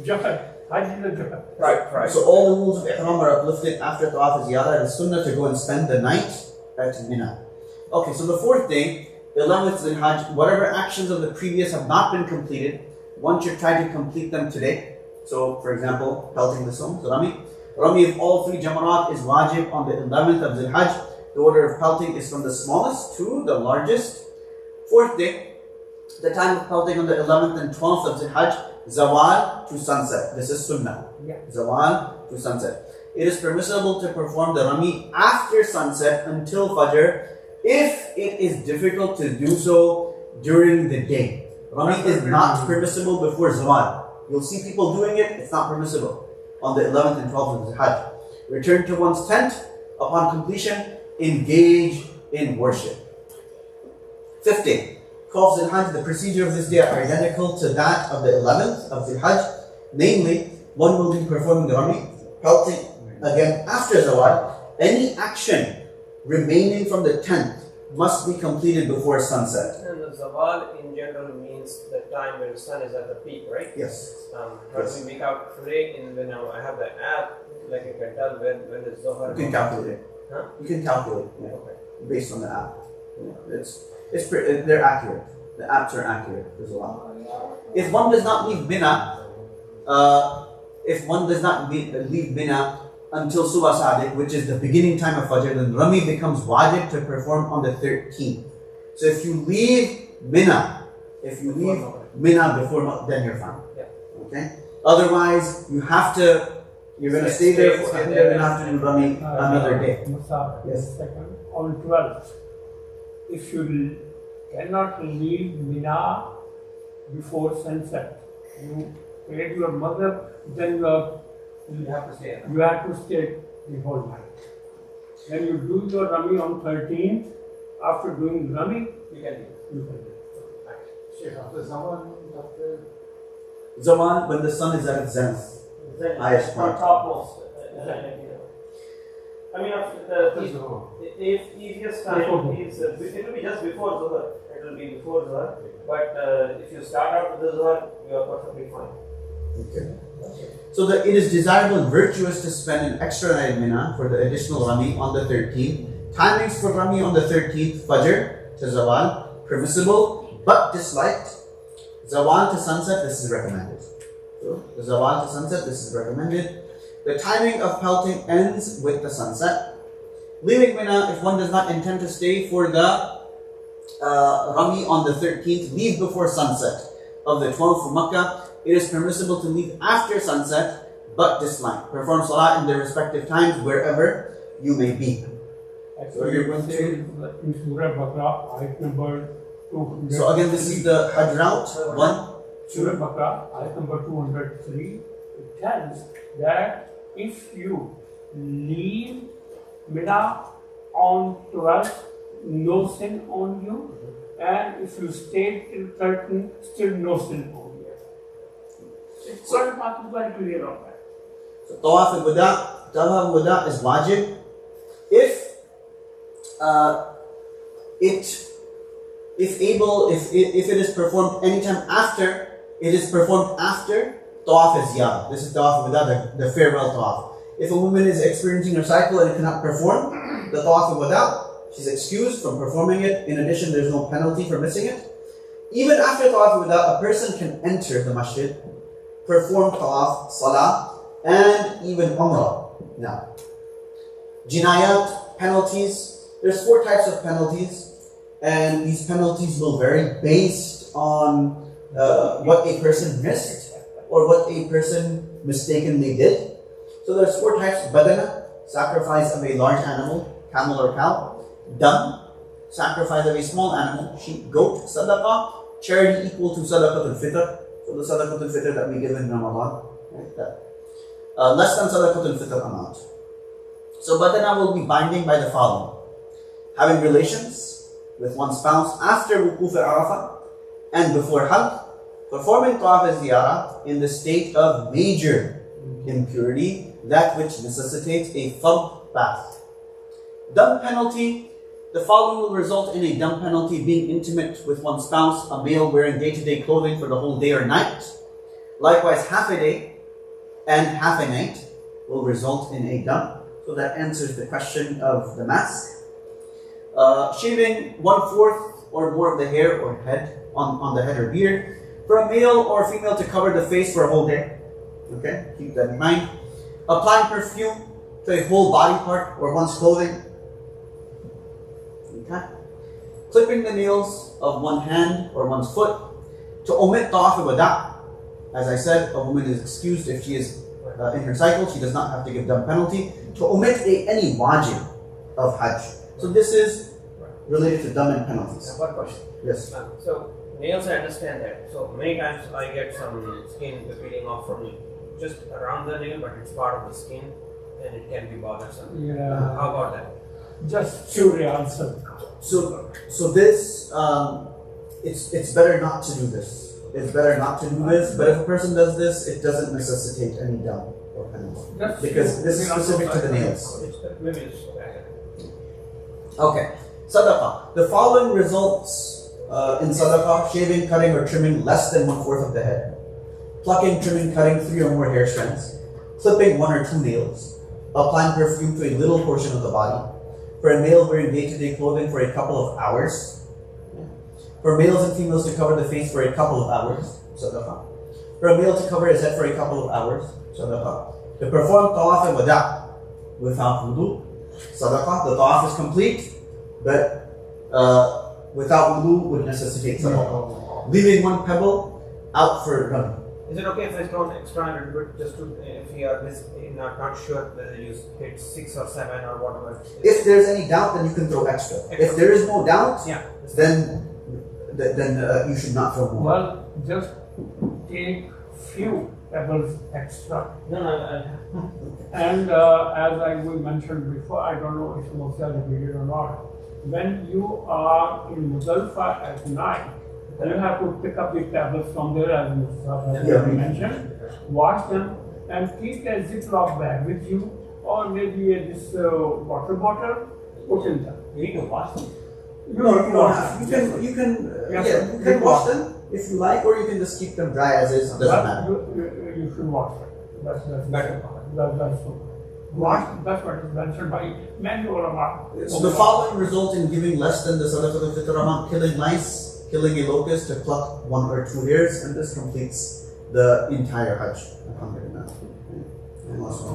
Jihad. Hajj is a jihad. Right. So all the rules of Ihram are uplifted after Tawaf al-Ziyarah. It is sunnah to go and spend the night at Mina. Okay, so the 4th day, 11th in Hajj, whatever actions of the previous have not been completed, one should try to complete them today. So, for example, pelting the Sum, so Rami of all 3 Jamarat is wajib on the 11th of Dhul Hajj. The order of pelting is from the smallest to the largest. 4th day, the time of pelting on the 11th and 12th of Dhul Hajj, Zawal to sunset. This is Sunnah. Yeah. Zawal to sunset. It is permissible to perform the Rami after sunset until Fajr if it is difficult to do so during the day. Rami is not permissible before Zawal. You'll see people doing it, it's not permissible on the 11th and 12th of the Hajj. Return to one's tent. Upon completion, engage in worship. 5th day, 12th Dhul Hajj, the procedure of this day are identical to that of the 11th of Dhul Hajj. Namely, one will be performing the Rami, pelting again after Zawal. Any action remaining from the 10th must be completed before sunset. And the Zawal in general means the time when the sun is at the peak, right? Yes. How Yes. do we make out today? I have the app, like you can tell when the Zohar. You can calculate it. Huh? You can calculate, Okay. based on the app. They're accurate. the apps are accurate as well. If one does not leave Mina, leave Mina until Subha Sadiq, which is the beginning time of Fajr, then Rami becomes wajib to perform on the 13th. So if you leave Mina before, then you're fine. Okay. Otherwise, you're going to stay there and you're going to have to do Rami another day. Yes. Second, on 12th, if you cannot leave Mina before sunset, you paid your mother, then you have to stay the whole night. Then you do your Rami on 13th. After doing Rami, you can do it. Sheikh, after Zaman, Zaman, when the sun is at its zenith, highest point. Topmost. I mean, if easiest time is, it will be just before Zuhr. It will be before Zuhr. But if you start out with the Zuhr, you are perfectly fine. Okay. So it is desirable and virtuous to spend an extra night in Mina for the additional Rami on the 13th. Timings for Rami on the 13th, Fajr to Zawal, permissible but disliked. Zawal to sunset, this is recommended. So, the Zawal to sunset, this is recommended. The timing of pelting ends with the sunset. Leaving Mina, if one does not intend to stay for the Rami on the 13th, leave before sunset of the 12th from Makkah. It is permissible to leave after sunset, but disliked. Perform salah in their respective times wherever you may be. So you're going to in Surah Baqarah, ayat number 200. So again, this is the Hajj route. Surah Baqarah, ayat number 203. It tells that if you leave Mina on 12th, no sin on you, and if you stay till 13th, still no sin on you. Surah Baqarah is very clear on that. So Tawaf al-Wada is wajib. If it is performed anytime after, it is performed after Tawaf al-Ziyarah. This is Tawaf al-Wada, the farewell Tawaf. If a woman is experiencing her cycle and cannot perform the Tawaf al-Wada, she's excused from performing it. In addition, there's no penalty for missing it. Even after Tawaf al-Wada, a person can enter the masjid, perform Tawaf, Salah, and even Umrah. Now, Jinayat, penalties. There's 4 types of penalties, and these penalties will vary based on what a person missed or what a person mistakenly did. So there's 4 types: badana, sacrifice of a large animal, camel or cow; dam, sacrifice of a small animal, sheep, goat; sadaqah, charity equal to sadaqatul fitr. So the sadaqatul fitr that we give in Ramadan, right? Less than sadaqatul fitr amount. So badana will be binding by the following: having relations with one's spouse after Wukuf al-Arafah and before Hajj; performing Tawaf al-Ziyarah in the state of major impurity, that which necessitates a thumb bath. Dam penalty: the following will result in a dam penalty: being intimate with one's spouse, a male wearing day-to-day clothing for the whole day or night. Likewise, half a day and half a night will result in a dam. So that answers the question of the mask. Shaving 1/4 or more of the hair or head on the head or beard for a male or female to cover the face for a whole day. Okay, keep that in mind. Applying perfume to a whole body part or one's clothing. Okay. Clipping the nails of one hand or one's foot. To omit Tawaf al-Wada. As I said, a woman is excused if she is in her cycle. She does not have to give dam penalty. To omit any wajib of Hajj. So this is related to dam and penalties. One question. Yes. So nails, I understand that. So many times I get some skin peeling off from just around the nail, but it's part of the skin, and it can be bothersome. Yeah. How about that? Just pure answer. So this it's better not to do this. It's better not to do this. But if a person does this, it doesn't necessitate any dam or penalty because this is specific to the nails. Maybe it's okay. Okay. Sadaqah. The following results in sadaqah: shaving, cutting, or trimming less than 1/4 of the head; plucking, trimming, cutting 3 or more hair strands; clipping 1 or 2 nails; applying perfume to a little portion of the body; for a male wearing day-to-day clothing for a couple of hours; For males and females to cover the face for a couple of hours, sadaqah. For a male to cover his head for a couple of hours, sadaqah. To perform tawaf al-wada' without wudu, sadaqah. The tawaf is complete, but without wudu would necessitate sadaqah. Leaving one pebble out for running. Is it okay if I throw an extra 100 bit just to, if we are not sure whether you hit 6 or 7 or whatever? If there's any doubt, then you can throw extra. If there is no doubt, yeah, then you should not throw more. Well, just take few pebbles extra. No. And as we mentioned before, I don't know if Musa repeated or not. When you are in Muzdalifah at night, you have to pick up the tablets from there, as Musa mentioned, wash them, and keep a Ziploc bag with you, or maybe this water bottle, put in them. You need to wash them. You don't have. You can wash them if you like, or you can just keep them dry as is. Doesn't matter. You should wash them. That's Better. That's so. Wash. That's what is mentioned by many ulama. So the following result in giving less than the sadaqah al-fitr amount: killing mice, killing a locust to pluck 1 or 2 hairs, and this completes the entire Hajj. Alhamdulillah.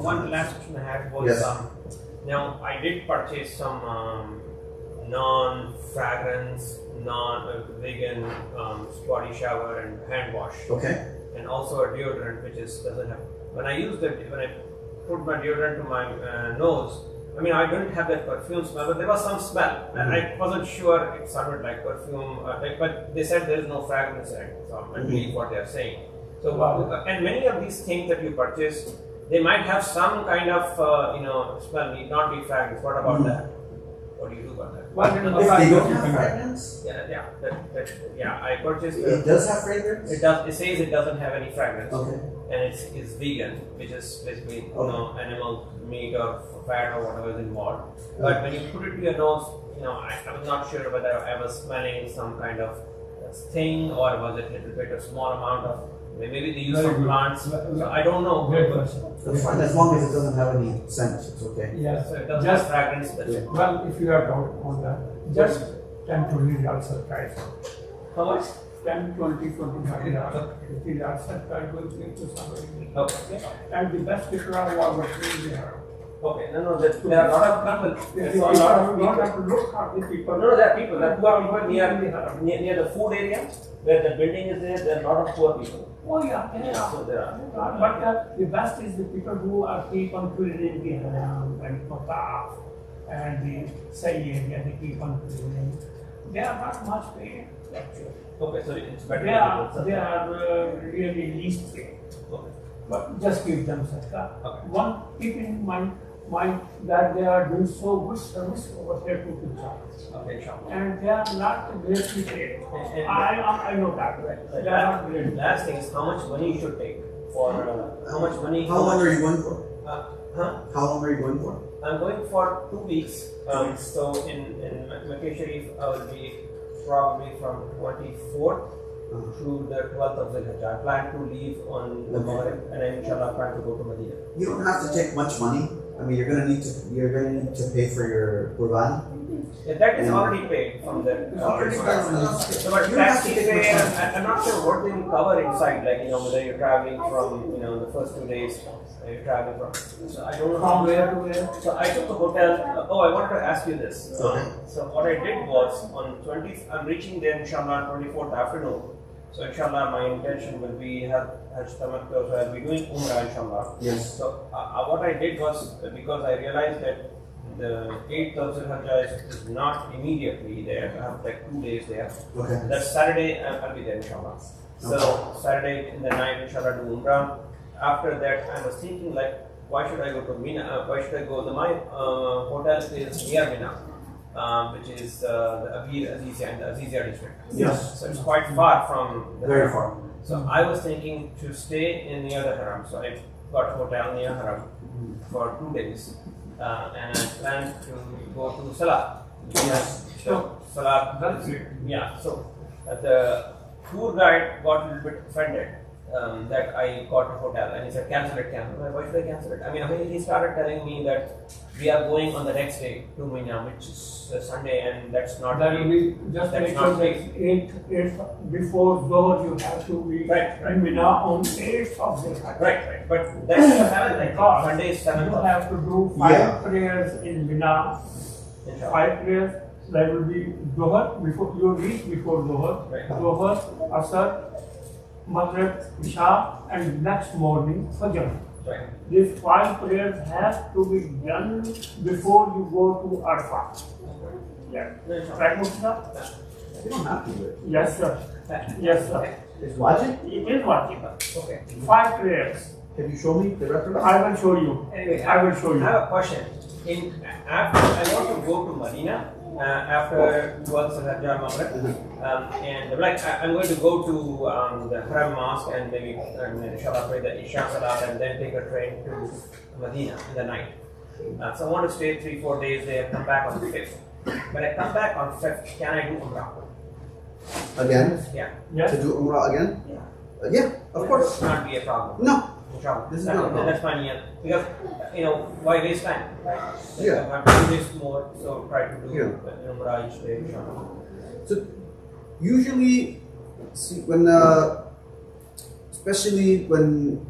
One last question I had was, yes. Now I did purchase some non-fragrance, non-vegan body shower and hand wash. Okay. And also a deodorant which doesn't have. When I put my deodorant to my nose, I mean, I didn't have that perfume smell, but there was some smell, and I wasn't sure it sounded like perfume. But they said there is no fragrance in it, so I believe what they are saying. So, and many of these things that you purchase, they might have some kind of smell, need not be fragrance. What about that? What do you do about that? If they don't have fragrance, I purchased. It does have fragrance. It does. It says it doesn't have any fragrance. Okay. And it's vegan, which is basically animal meat or fat or whatever is involved. But when you put it to your nose, I was not sure whether I was smelling some kind of thing or was it a little bit, a small amount of, maybe they use some plants. So I don't know. That's fine, as long as it doesn't have any scent, it's okay. Yes. So it doesn't have fragrance. Well, if you have doubt on that, just 10 to 20 riyal subscribe. How much? 10, 20, 25 riyal. 50 riyal subscribe will give to somebody. Okay. And the best ikrar was what we have. Okay, no, there are a lot of people. There's a lot of people. You have to look at the people. No, there are people. There are poor people near the food area where the building is there. There are a lot of poor people. Oh yeah, yeah. So there are. But the best is the people who are keep on cleaning the haram and Qataf and the Say area, they keep on cleaning. They are not much paid actually. Okay, so it's better. They are really least paid. Okay. But just give them sadaqah. Okay. One, keep in mind that they are doing so good service over here to the child. Okay, inshallah. And they are not greatly paid. I know that. They are not greatly paid. Last thing is how much money you should take for how much money. How long are you going for? Huh? How long are you going for? I'm going for 2 weeks. So in Makkah Sharif, I will be probably from 24th to the 12th of Hajj. I plan to leave on the Maghrib, and then inshallah plan to go to Medina. You don't have to take much money. I mean, you're gonna need to pay for your Qurban. Yeah, that is already paid from the. Already paid from the. So, but taxi fare, I'm not sure what they will cover inside. Like whether you're traveling from the first 2 days. You're traveling from. So I don't know. From where to where? So I took a hotel. I wanted to ask you this. Okay. So what I did was on 20th, I'm reaching there inshallah 24th afternoon. So inshallah my intention will be Hajj Tamattu, so I'll be doing Umrah inshallah. Yes. So what I did was, because I realized that the 8th of Hajj is not immediately there, I have like 2 days there. Okay. That Saturday I'll be there inshallah. So Saturday in the night inshallah do Umrah. After that I was thinking like, why should I go to Mina? Why should I go? My hotel is near Mina, which is the Abir Azizia in the Azizia district. Yes. So it's quite far from the Very Haram. far. So I was thinking to stay near the Haram. So I got a hotel near Haram for 2 days, and I planned to go to Salah. Yes. So Salah. That's it. Yeah. So the tour guide got a little bit offended that I got a hotel, and he said cancel it, cancel it. Why should I cancel it? I mean, he started telling me that we are going on the next day to Mina, which is Sunday, and that's not. That will be just That's make not sure that eight before Zohar you have to be Right. in Mina on 8th of the Hajj. Right, but that's the 7th, I think. Because Sunday is 7th. you have to do 5 Yeah. prayers in Mina. Inshallah. 5 prayers. That will be Zohar before you reach before Zohar. Right. Zohar, Asr, Maghrib, Isha, and next morning Fajr. Right. These 5 prayers have to be done before you go to Arafat. Yeah. Right, Mustafa? You don't have to do it. Yes, sir. Yes, sir. It's wajib. It is watching. Okay. 5 prayers. Can you show me the reference? I will show you. Anyway, I will show I you. have a question. After I want to go to Medina after once Hajj Maghrib, and like I'm going to go to the Haram Mosque and maybe inshallah pray the Isha Salat and then take a train to Medina in the night. So I want to stay 3-4 days there, come back on the 5th. When I come back on 5th, can I do Umrah? Again? Yeah. Yes. To do Umrah again? Yeah. Yeah, of course. It should not be a problem. No. Inshallah. This is not a problem. That's fine, yeah. Because, why waste time, right? Yeah. I'm going to waste more, so try to do Yeah. Umrah each day, inshallah. So usually, see, when especially when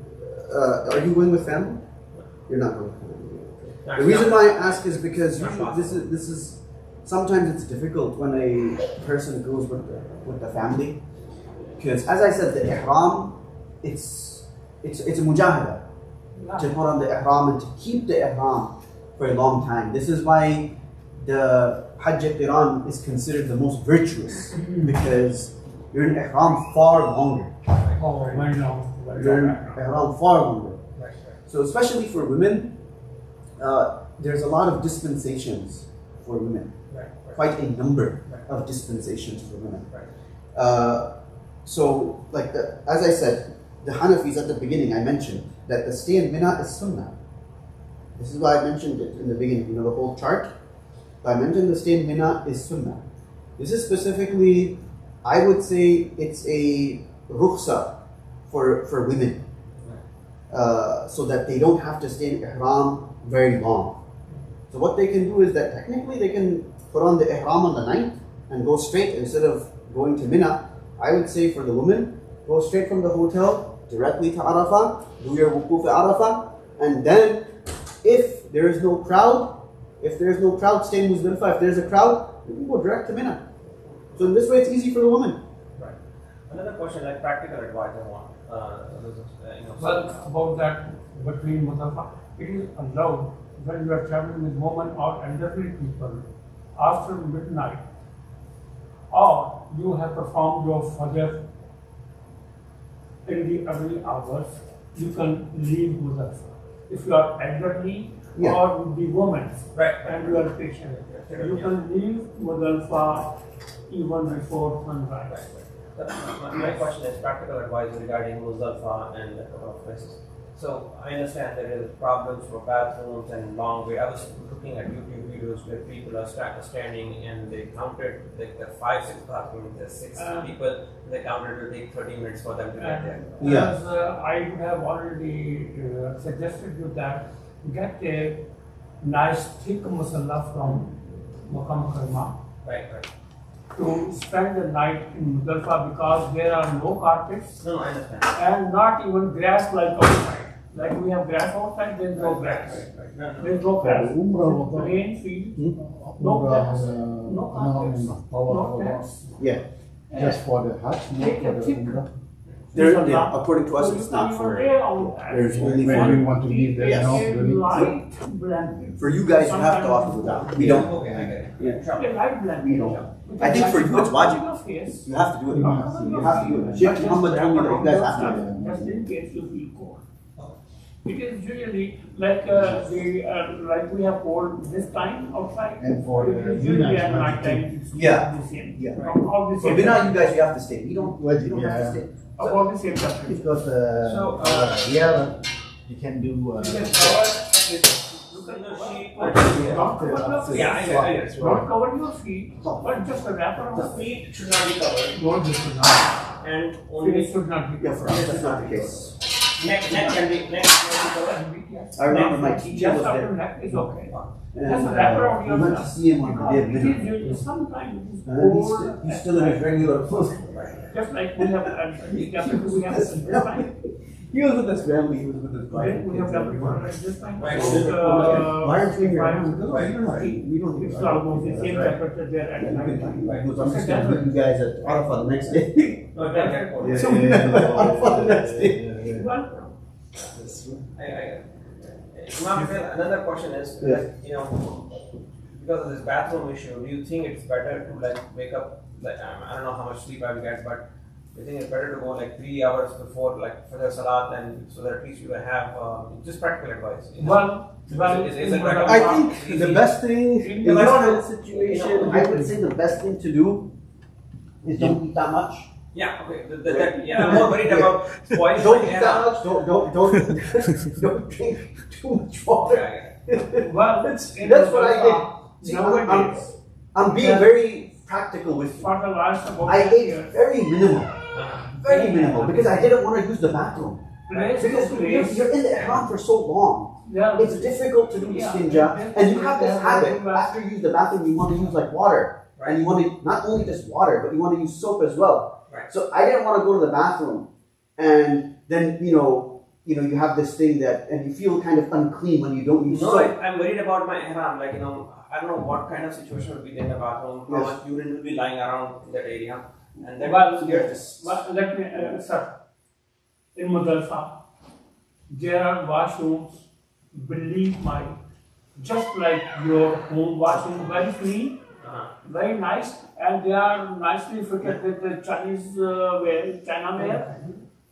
are you going with family? You're not going with family. The reason why I ask is because usually this is sometimes it's difficult when a person goes with the family, because as I said, the ihram it's a mujahada to put on the ihram and to keep the ihram for a long time. This is why the Hajj Qiran is considered the most virtuous, because you're in ihram far longer. Oh, very long. You're in ihram far longer. Right. So especially for women, there's a lot of dispensations for women. Right. Quite a number of dispensations for women. Right. So, like as I said, the Hanafis at the beginning, I mentioned that the stay in Mina is sunnah. This is why I mentioned it in the beginning, the whole chart. I mentioned the stay in Mina is sunnah. This is specifically, I would say, it's a rukhsa for women, so that they don't have to stay in ihram very long. So what they can do is that technically they can put on the ihram on the night and go straight instead of going to Mina. I would say for the women, go straight from the hotel directly to Arafah, do your wukuf at Arafah, and then if there is no crowd, stay in Muzdalifah. If there's a crowd, you can go direct to Mina. So in this way, it's easy for the woman. Right. Another question, like practical advice I want. Well, about that between Mustafa, it is allowed when you are traveling with women or elderly people after midnight, or you have performed your Fajr in the early hours, you can leave Muzdalifah. If you are elderly or with the women and you are patient, you can leave Muzdalifah even before sunrise. My question is practical advice regarding Muzdalifah and a couple of places. So I understand there is problems for bathrooms and long wait. I was looking at YouTube videos where people are standing and they counted like the 5-6 bathrooms, there's 6 people. They counted it will take 30 minutes for them to get there. As I have already suggested you that get a nice thick masala from Maqam Karma. Right. To spend the night in Muzdalifah, because there are no carpets No, I understand. and not even grass like outside. Like we have grass outside, there is no grass. There is no grass. Plain field, no grass, no carpets, no tents. Yeah. Just for the Hajj, not Take for a the thick Umrah. According to us, it's not for. There's only When for. we want to leave, there's no a really. light blanket. For you guys, you have to offer without. We don't. Okay, I get it. Yeah. A light blanket. We don't. I think for you it's wajib. Yes. You have to do it. You have to do it. Sheikh Muhammad told me that you guys have to do it. Just in case you feel cold. It is usually like like we have cold this time outside. And for it the is usually Mina, at night time. Yeah. The same. Yeah. All the So same. Bina, you guys, you have to stay. You don't have to Yeah. stay. About the same time. Because So, you can do. You can cover Yeah, I get it. Don't cover your feet, but just a wrap around The feet should not be covered. No, this is not. and only Face should not be Yeah, for us, that's not the case. neck can be covered. I remember my teacher was Just after there. neck is okay. And Just wrap around we went to yourself. see him on the day of Because dinner. sometimes it is And cold. he's still in his regular clothes. Just like we have, we have this time. He was with his family, he was with his wife. We have done before, like this time. Right. Why aren't you here? Why? We don't It's almost the same temperature there at night time. I'm just going to meet you guys at Arafah the next day. No, that can cold. So we met at Arafah the next day. Well, Imam, another question is, Yeah. like, because of this bathroom issue, do you think it's better to like wake up, like I don't know how much sleep I will get, but do you think it's better to go like 3 hours before like for the salat, and so that at least you will have just practical advice? Is it better? I think the best thing in this kind of situation, You know, I would say the best thing to do is don't eat that much. Yeah, okay. I'm more worried about spoiling Don't my eat that much. Don't drink too much water. well, That's what I did. See, nowadays, I'm being very practical with you. for the last about I 10 ate years, very minimal because I didn't want to use the bathroom. place Because to place, you're in the ihram for so long, yeah, it's difficult to do istinja, and you have this habit. After you use the bathroom, you want to use like water, and you want to not only just water, but you want to use soap as well. Right. So I didn't want to go to the bathroom, and then you have this thing that, and you feel kind of unclean when you don't use No, soap. I'm worried about my ihram. Like, I don't know what kind of situation will be in the bathroom, how Yes. much urine will be lying around in that area. And then let me, sir, in Mudalfa, there are washrooms, believe me, just like your home washroom, very clean, very nice, and they are nicely fitted with the Chinese China ware,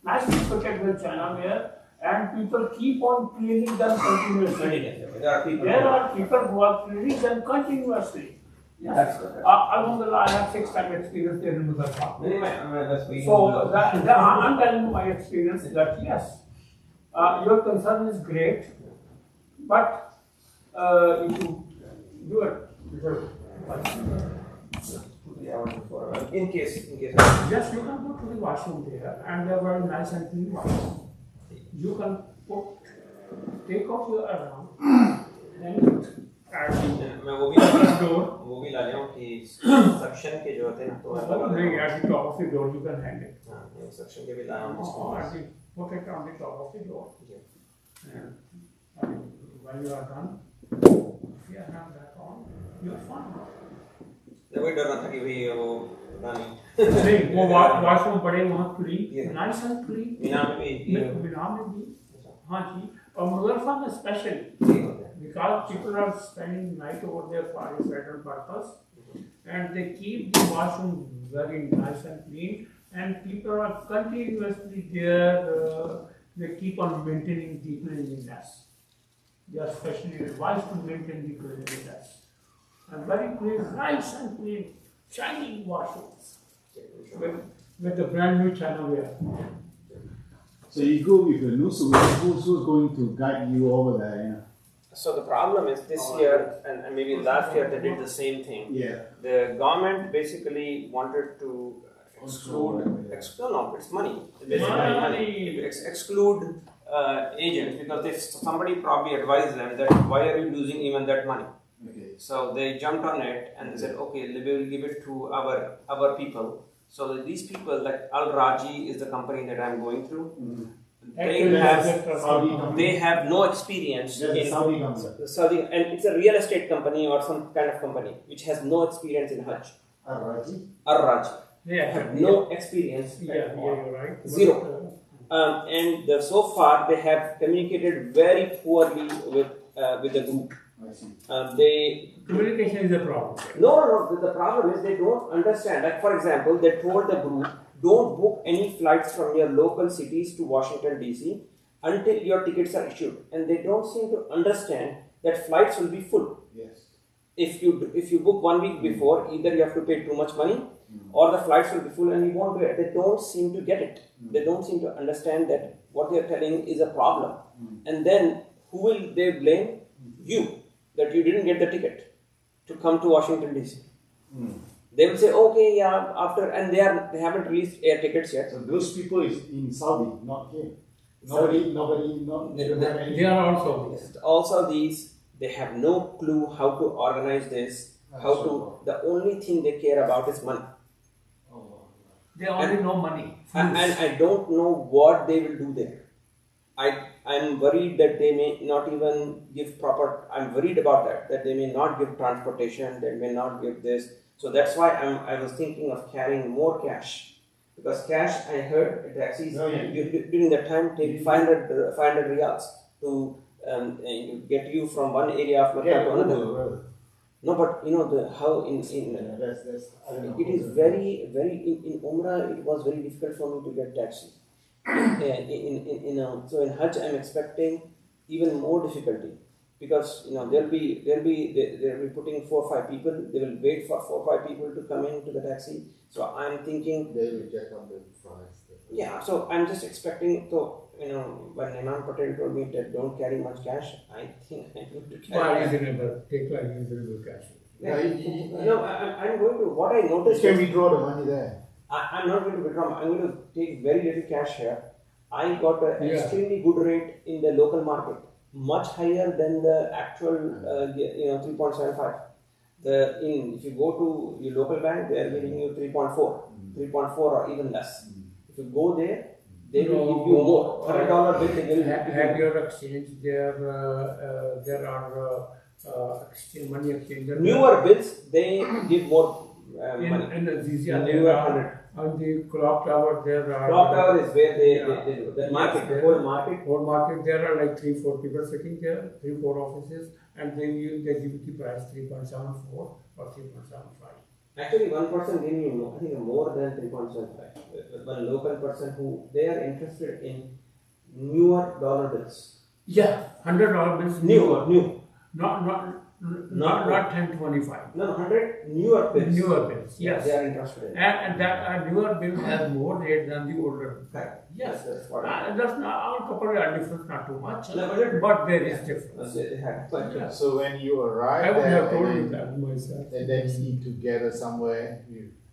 nicely fitted with China ware, and people keep on cleaning them continuously. There are people who are cleaning them continuously. That's good. Alhamdulillah, I have 6 times experience there in Mudalfa. So, So I'm telling you my experience is that yes, your concern is great, but if you do it, in case. yes, you can go to the washroom there, and they're very nice and clean washroom. You can take off your alarm and मैं वो भी ला लिया हूँ कि suction के जो होते हैं तो at the top of the door you can hang it. हाँ, सक्शन के भी लाया हूँ Put it on the top of the door. And when you are done, if you have that on, you're fine. वही डर रहा था कि भाई वो पता नहीं नहीं, वो washroom पड़े वहाँ clean, nice and clean. Meena में भी बिना में भी, हाँ जी, और मुजफ्फर में especially because people are spending night over there for a certain purpose, and they keep the washroom very nice and clean, and people are continuously there. They keep on maintaining the cleanliness. They are specially advised to maintain the cleanliness. And very clean, nice and clean, shiny washrooms with the brand new China ware. So you go with your nose, who's going to guide you over there? So the problem is this year and maybe last year they did the same thing. Yeah. The government basically wanted to exclude, it's money. Basically money. Exclude agents because if somebody probably advised them that why are you losing even that money? Okay. So they jumped on it and they said, okay, we will give it to our people. So these people, like Al-Raji is the company that I'm going through. Mm-hmm. They have no experience in Saudi company. Saudi, and it's a real estate company or some kind of company which has no experience in Hajj. Al-Raji. They Have no experience. you're right. Zero. And so far they have communicated very poorly with the group. I see. Communication is a problem. No. The problem is they don't understand. Like for example, they told the group, don't book any flights from your local cities to Washington DC until your tickets are issued. And they don't seem to understand that flights will be full. Yes. If you book 1 week before, either you have to pay too much money or the flights will be full and you won't do it. They don't seem to get it. They don't seem to understand that what they are telling is a problem. And then who will they blame? You, that you didn't get the ticket to come to Washington DC. They will say, okay, yeah, after, and they haven't released air tickets yet. So those people is in Saudi, not here. Nobody, not. They are also Also, they have no clue how to organize this. The only thing they care about is money. they only know money. And I don't know what they will do there. I'm worried that they may not even give proper. I'm worried about that they may not give transportation. They may not give this. So that's why I was thinking of carrying more cash, because cash, I heard taxis during that time take 500 riyals to get you from one area of Mecca to another. No, but you know how in it is very in Umrah it was very difficult for me to get taxi. So in Hajj I'm expecting even more difficulty, because they'll be putting 4 or 5 people. They will wait for 4 or 5 people to come into the taxi. So I'm thinking they will check on the price. Yeah, so I'm just expecting. So when Imam Patel told me that don't carry much cash, I think I need to carry. Take like reasonable cash. Yeah, I'm going to. What I noticed. You can withdraw the money there. I'm not going to withdraw. I'm going to take very little cash here. I got an extremely good rate in the local market, much higher than the actual 3.75. If you go to your local bank, they are giving you 3.4 or even less. If you go there, they will give you more. $100 bill they will At your exchange, there are money exchange. Newer bills, they give more money. In Azizia, Newer 100. On the clock tower, there are. Clock tower is where they do the market. The whole market. There are like 3-4 people sitting there, 3-4 offices, and they give you the price 3.74 or 3.75. Actually, one person gave me more, I think more than 3.75. One local person who they are interested in newer dollar bills. Yeah, $100 bills. New. Not 1025. No, 100 newer bills. Newer bills, yes. They are interested in. And that newer bill has more rate than the older. Correct. Yes. That's what That's not, our couple are different, not too much. No, but there is difference. They have. But, So when you I arrive would there, have told you that myself. and then eat together somewhere,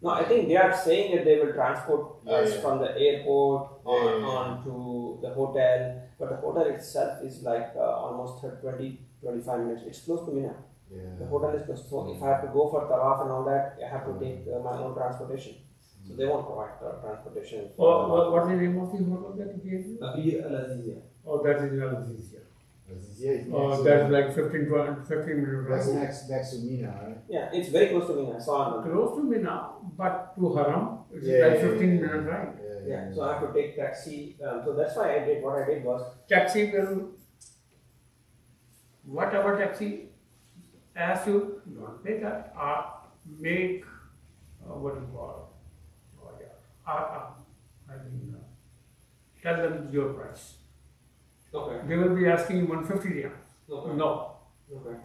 No, I think they are saying that they will transport us from the airport on to the hotel. But the hotel itself is like almost 20-25 minutes. It's close to Mina. The hotel is close. So if I have to go for tawaf and all that, I have to take my own transportation. So they won't provide transportation. What's the name of the hotel that you gave me? Al-Azizia. Oh, that is Al-Azizia. that's That's like 15 minutes. That's Right? next to Mina, right? Yeah, it's very close to Mina. So Close to Mina, but to Haram, it's like 15 minutes, right? yeah, so I have to take taxi. So that's why I did. What I did was Taxi will, whatever taxi asks you, don't pay that, make, what do you call it? Tell them your price. okay. They will be asking you 150 riyals. Okay. No, Okay.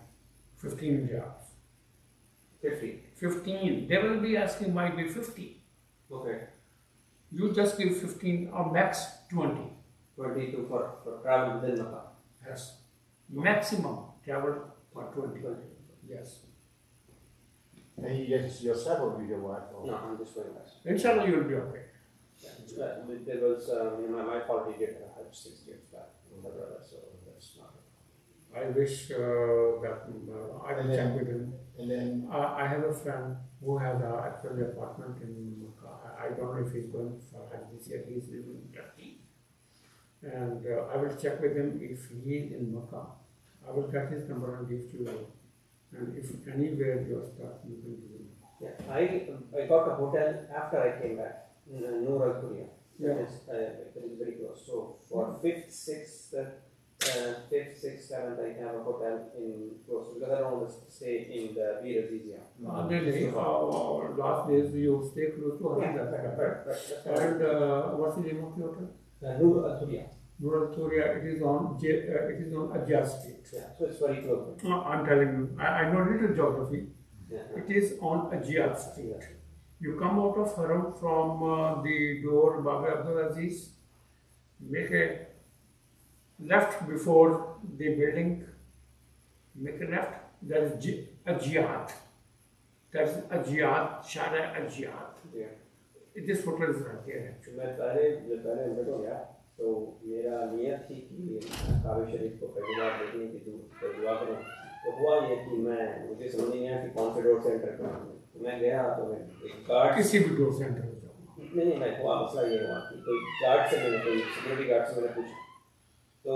15 riyals. 50. 15. They will be asking might be 50. Okay. You just give 15 or max 20. 22 for travel within Makkah. Yes. Maximum travel for 20. Yes. And you just yourself or with your wife? Or? No, I'm just going back. Inshallah, you will be okay. There was my fault. He did Hajj 6 years back, so that's not. I wish that I will check with him. And then I have a friend who has actually an apartment in Makkah. I don't know if he's going for Hajj this year. He's living in Turkey. And I will check with him if he is in Makkah. I will get his number and give to you. And if anywhere you are stuck, you can give him. Yeah, I got a hotel after I came back in Noor Al Korea. Yeah. It is very close. So for 5th, 6th, 7th, I have a hotel in close because I don't want to stay in the Bir Azizia. Last days you stay close to Yeah, Hajj. right. And what's the name of the hotel? Noor Al Korea. Rural Korea, it is on Ajia Street. Yeah, so it's very close. I'm telling you, I know little geography. Yeah. It is on Ajia Street. You come out of Haram from the door Baba Abdul Aziz, make a left before the building, make a left, there is a jihad. That's Ajiyat, Shara Ajiyat. Yeah. This photo is right there actually. मैं पहले उम्र हो गया तो मेरा नियत थी कि काबे शरीफ को पहली बार देखने की दुआ करूँ तो हुआ ये कि मुझे समझ नहीं आया कि कौन से डोर से एंटर करना है तो मैं गया तो मैं एक गार्ड किसी भी डोर से एंटर हो जाऊँगा नहीं मैं हुआ मसला ये हुआ कि कोई गार्ड से मैंने कोई सिक्योरिटी गार्ड से मैंने पूछा तो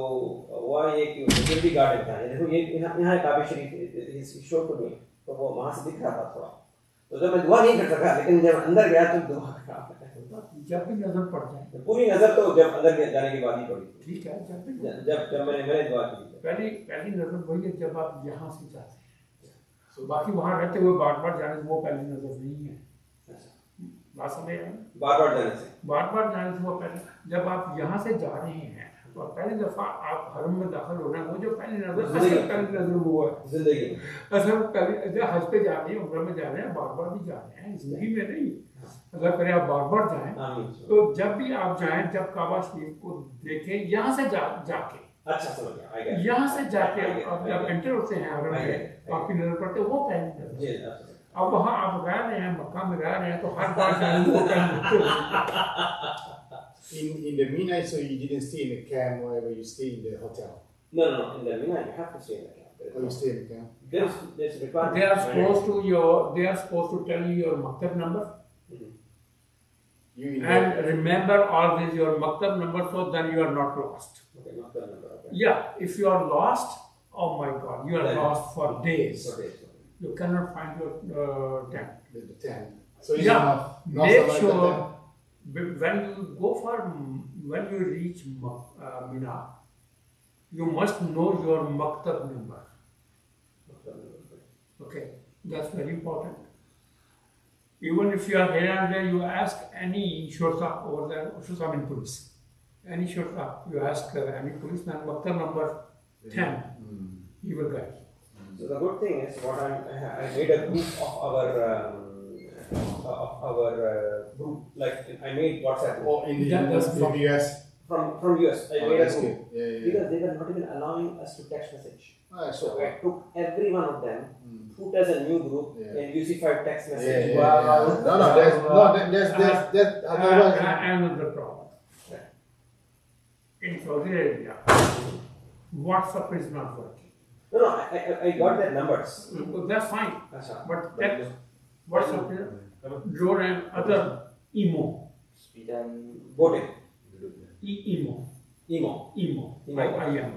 हुआ ये कि सिक्योरिटी गार्ड ने बताया देखो ये यहाँ काबे शरीफ शो को नहीं तो वो वहाँ से दिख रहा था थोड़ा तो जब मैं दुआ नहीं कर सका लेकिन जब अंदर गया तो दुआ करा जब भी नजर पड़ जाए पूरी नजर तो जब अंदर जाने के बाद ही पड़ी ठीक है जब मैंने दुआ की पहली नजर वही है जब आप यहाँ से जाते हैं तो बाकी वहाँ रहते हुए बार बार जाने से वो पहली नजर नहीं है बात समझ रहे हैं बार बार जाने से वो पहले जब आप यहाँ से जा रहे हैं तो पहली दफा आप हरम में दाखिल हो रहे हैं वो जो पहली नजर हुआ है जिंदगी असल पहले जब हज पे जा रहे हैं उम्र में जा रहे हैं बार बार भी जा रहे हैं जिंदगी में नहीं अगर करें आप बार बार जाएं तो जब भी आप जाएं जब काबा शरीफ को देखें यहाँ से जाके अच्छा समझ गया यहाँ से जाके अब जब एंटर होते हैं हरम में आपकी नजर पड़ते वो पहली नजर अब वहाँ आप रह रहे हैं मक्का में रह रहे हैं तो हर बार जाने वो पहली In the Mina, so you didn't stay in the camp or you stay in the hotel? No. In the Mina, you have to stay in the camp. Or you stay in the camp? There's requirement. They are supposed to tell you your maktab number. And remember always your maktab number, so then you are not lost. Okay, maktab number. Okay. Yeah, if you are lost, oh my God, you are lost for days. You cannot find your tent. The tent. So make sure when you reach Mina, you must know your maktab number. Okay, that's very important. Even if you are here and there, you ask any shurta over there, shurta means police. Any shurta, you ask any policeman, maktab number 10, he will guide you. So the good thing is, I made a group of our group, like I made WhatsApp. Oh, from US? From US. I made a that's group. good. Yeah. Because they were not even allowing us to text message. So I took every one of them, put as a new group, and UC5 text message. Another problem. In Saudi Arabia, WhatsApp is not working. No, I got their numbers. That's fine. But text, WhatsApp is Drone and other emo. Speed and voting. Emo. I am.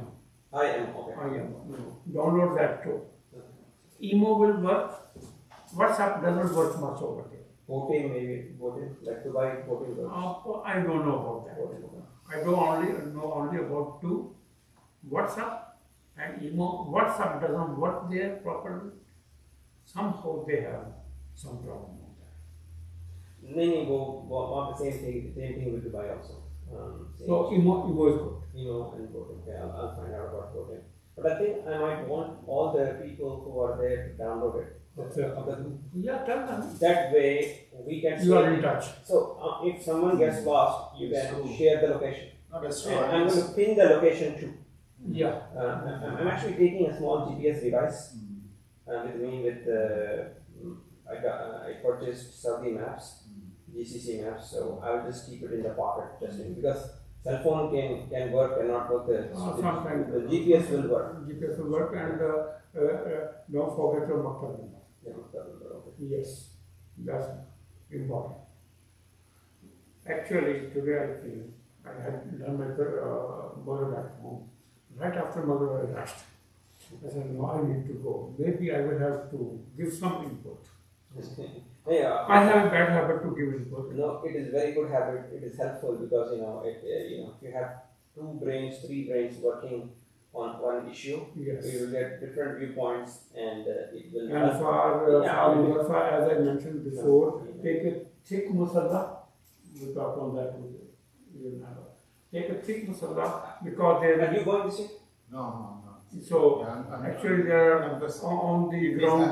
Okay. Download that too. Emo will work. WhatsApp doesn't work much over there. Voting maybe. Like Dubai voting works. I don't know about that. I know only about two. WhatsApp and emo. WhatsApp doesn't work there properly. Somehow they have some problem. No, want the same thing with Dubai also. So emo is good. Emo and voting. Okay, I'll find out about voting. But I think I might want all the people who are there to download it. Yeah, tell them. That way we can. You are in touch. So if someone gets lost, you can share the location. That's true. I'm going to pin the location too. Yeah. I'm actually taking a small GPS device with me. I purchased Saudi maps, GCC maps, so I will just keep it in the pocket because cell phone can work, cannot work. The GPS will work. GPS will work, and don't forget your maktab number. Yeah, okay. Yes, that's important. Actually, today I had done my Maghrib at home. Right after Maghrib, I rushed. I said, no, I need to go. Maybe I will have to give some input. Yeah, I have a bad habit to give input. No, it is very good habit. It is helpful because if you have 2 brains, 3 brains working on one issue, yes, you will get different viewpoints, and it will. And for as I mentioned before, take a thick musalla. We talked on that. Take a thick musalla because there. Are you going to see? No. So actually, they are on the ground.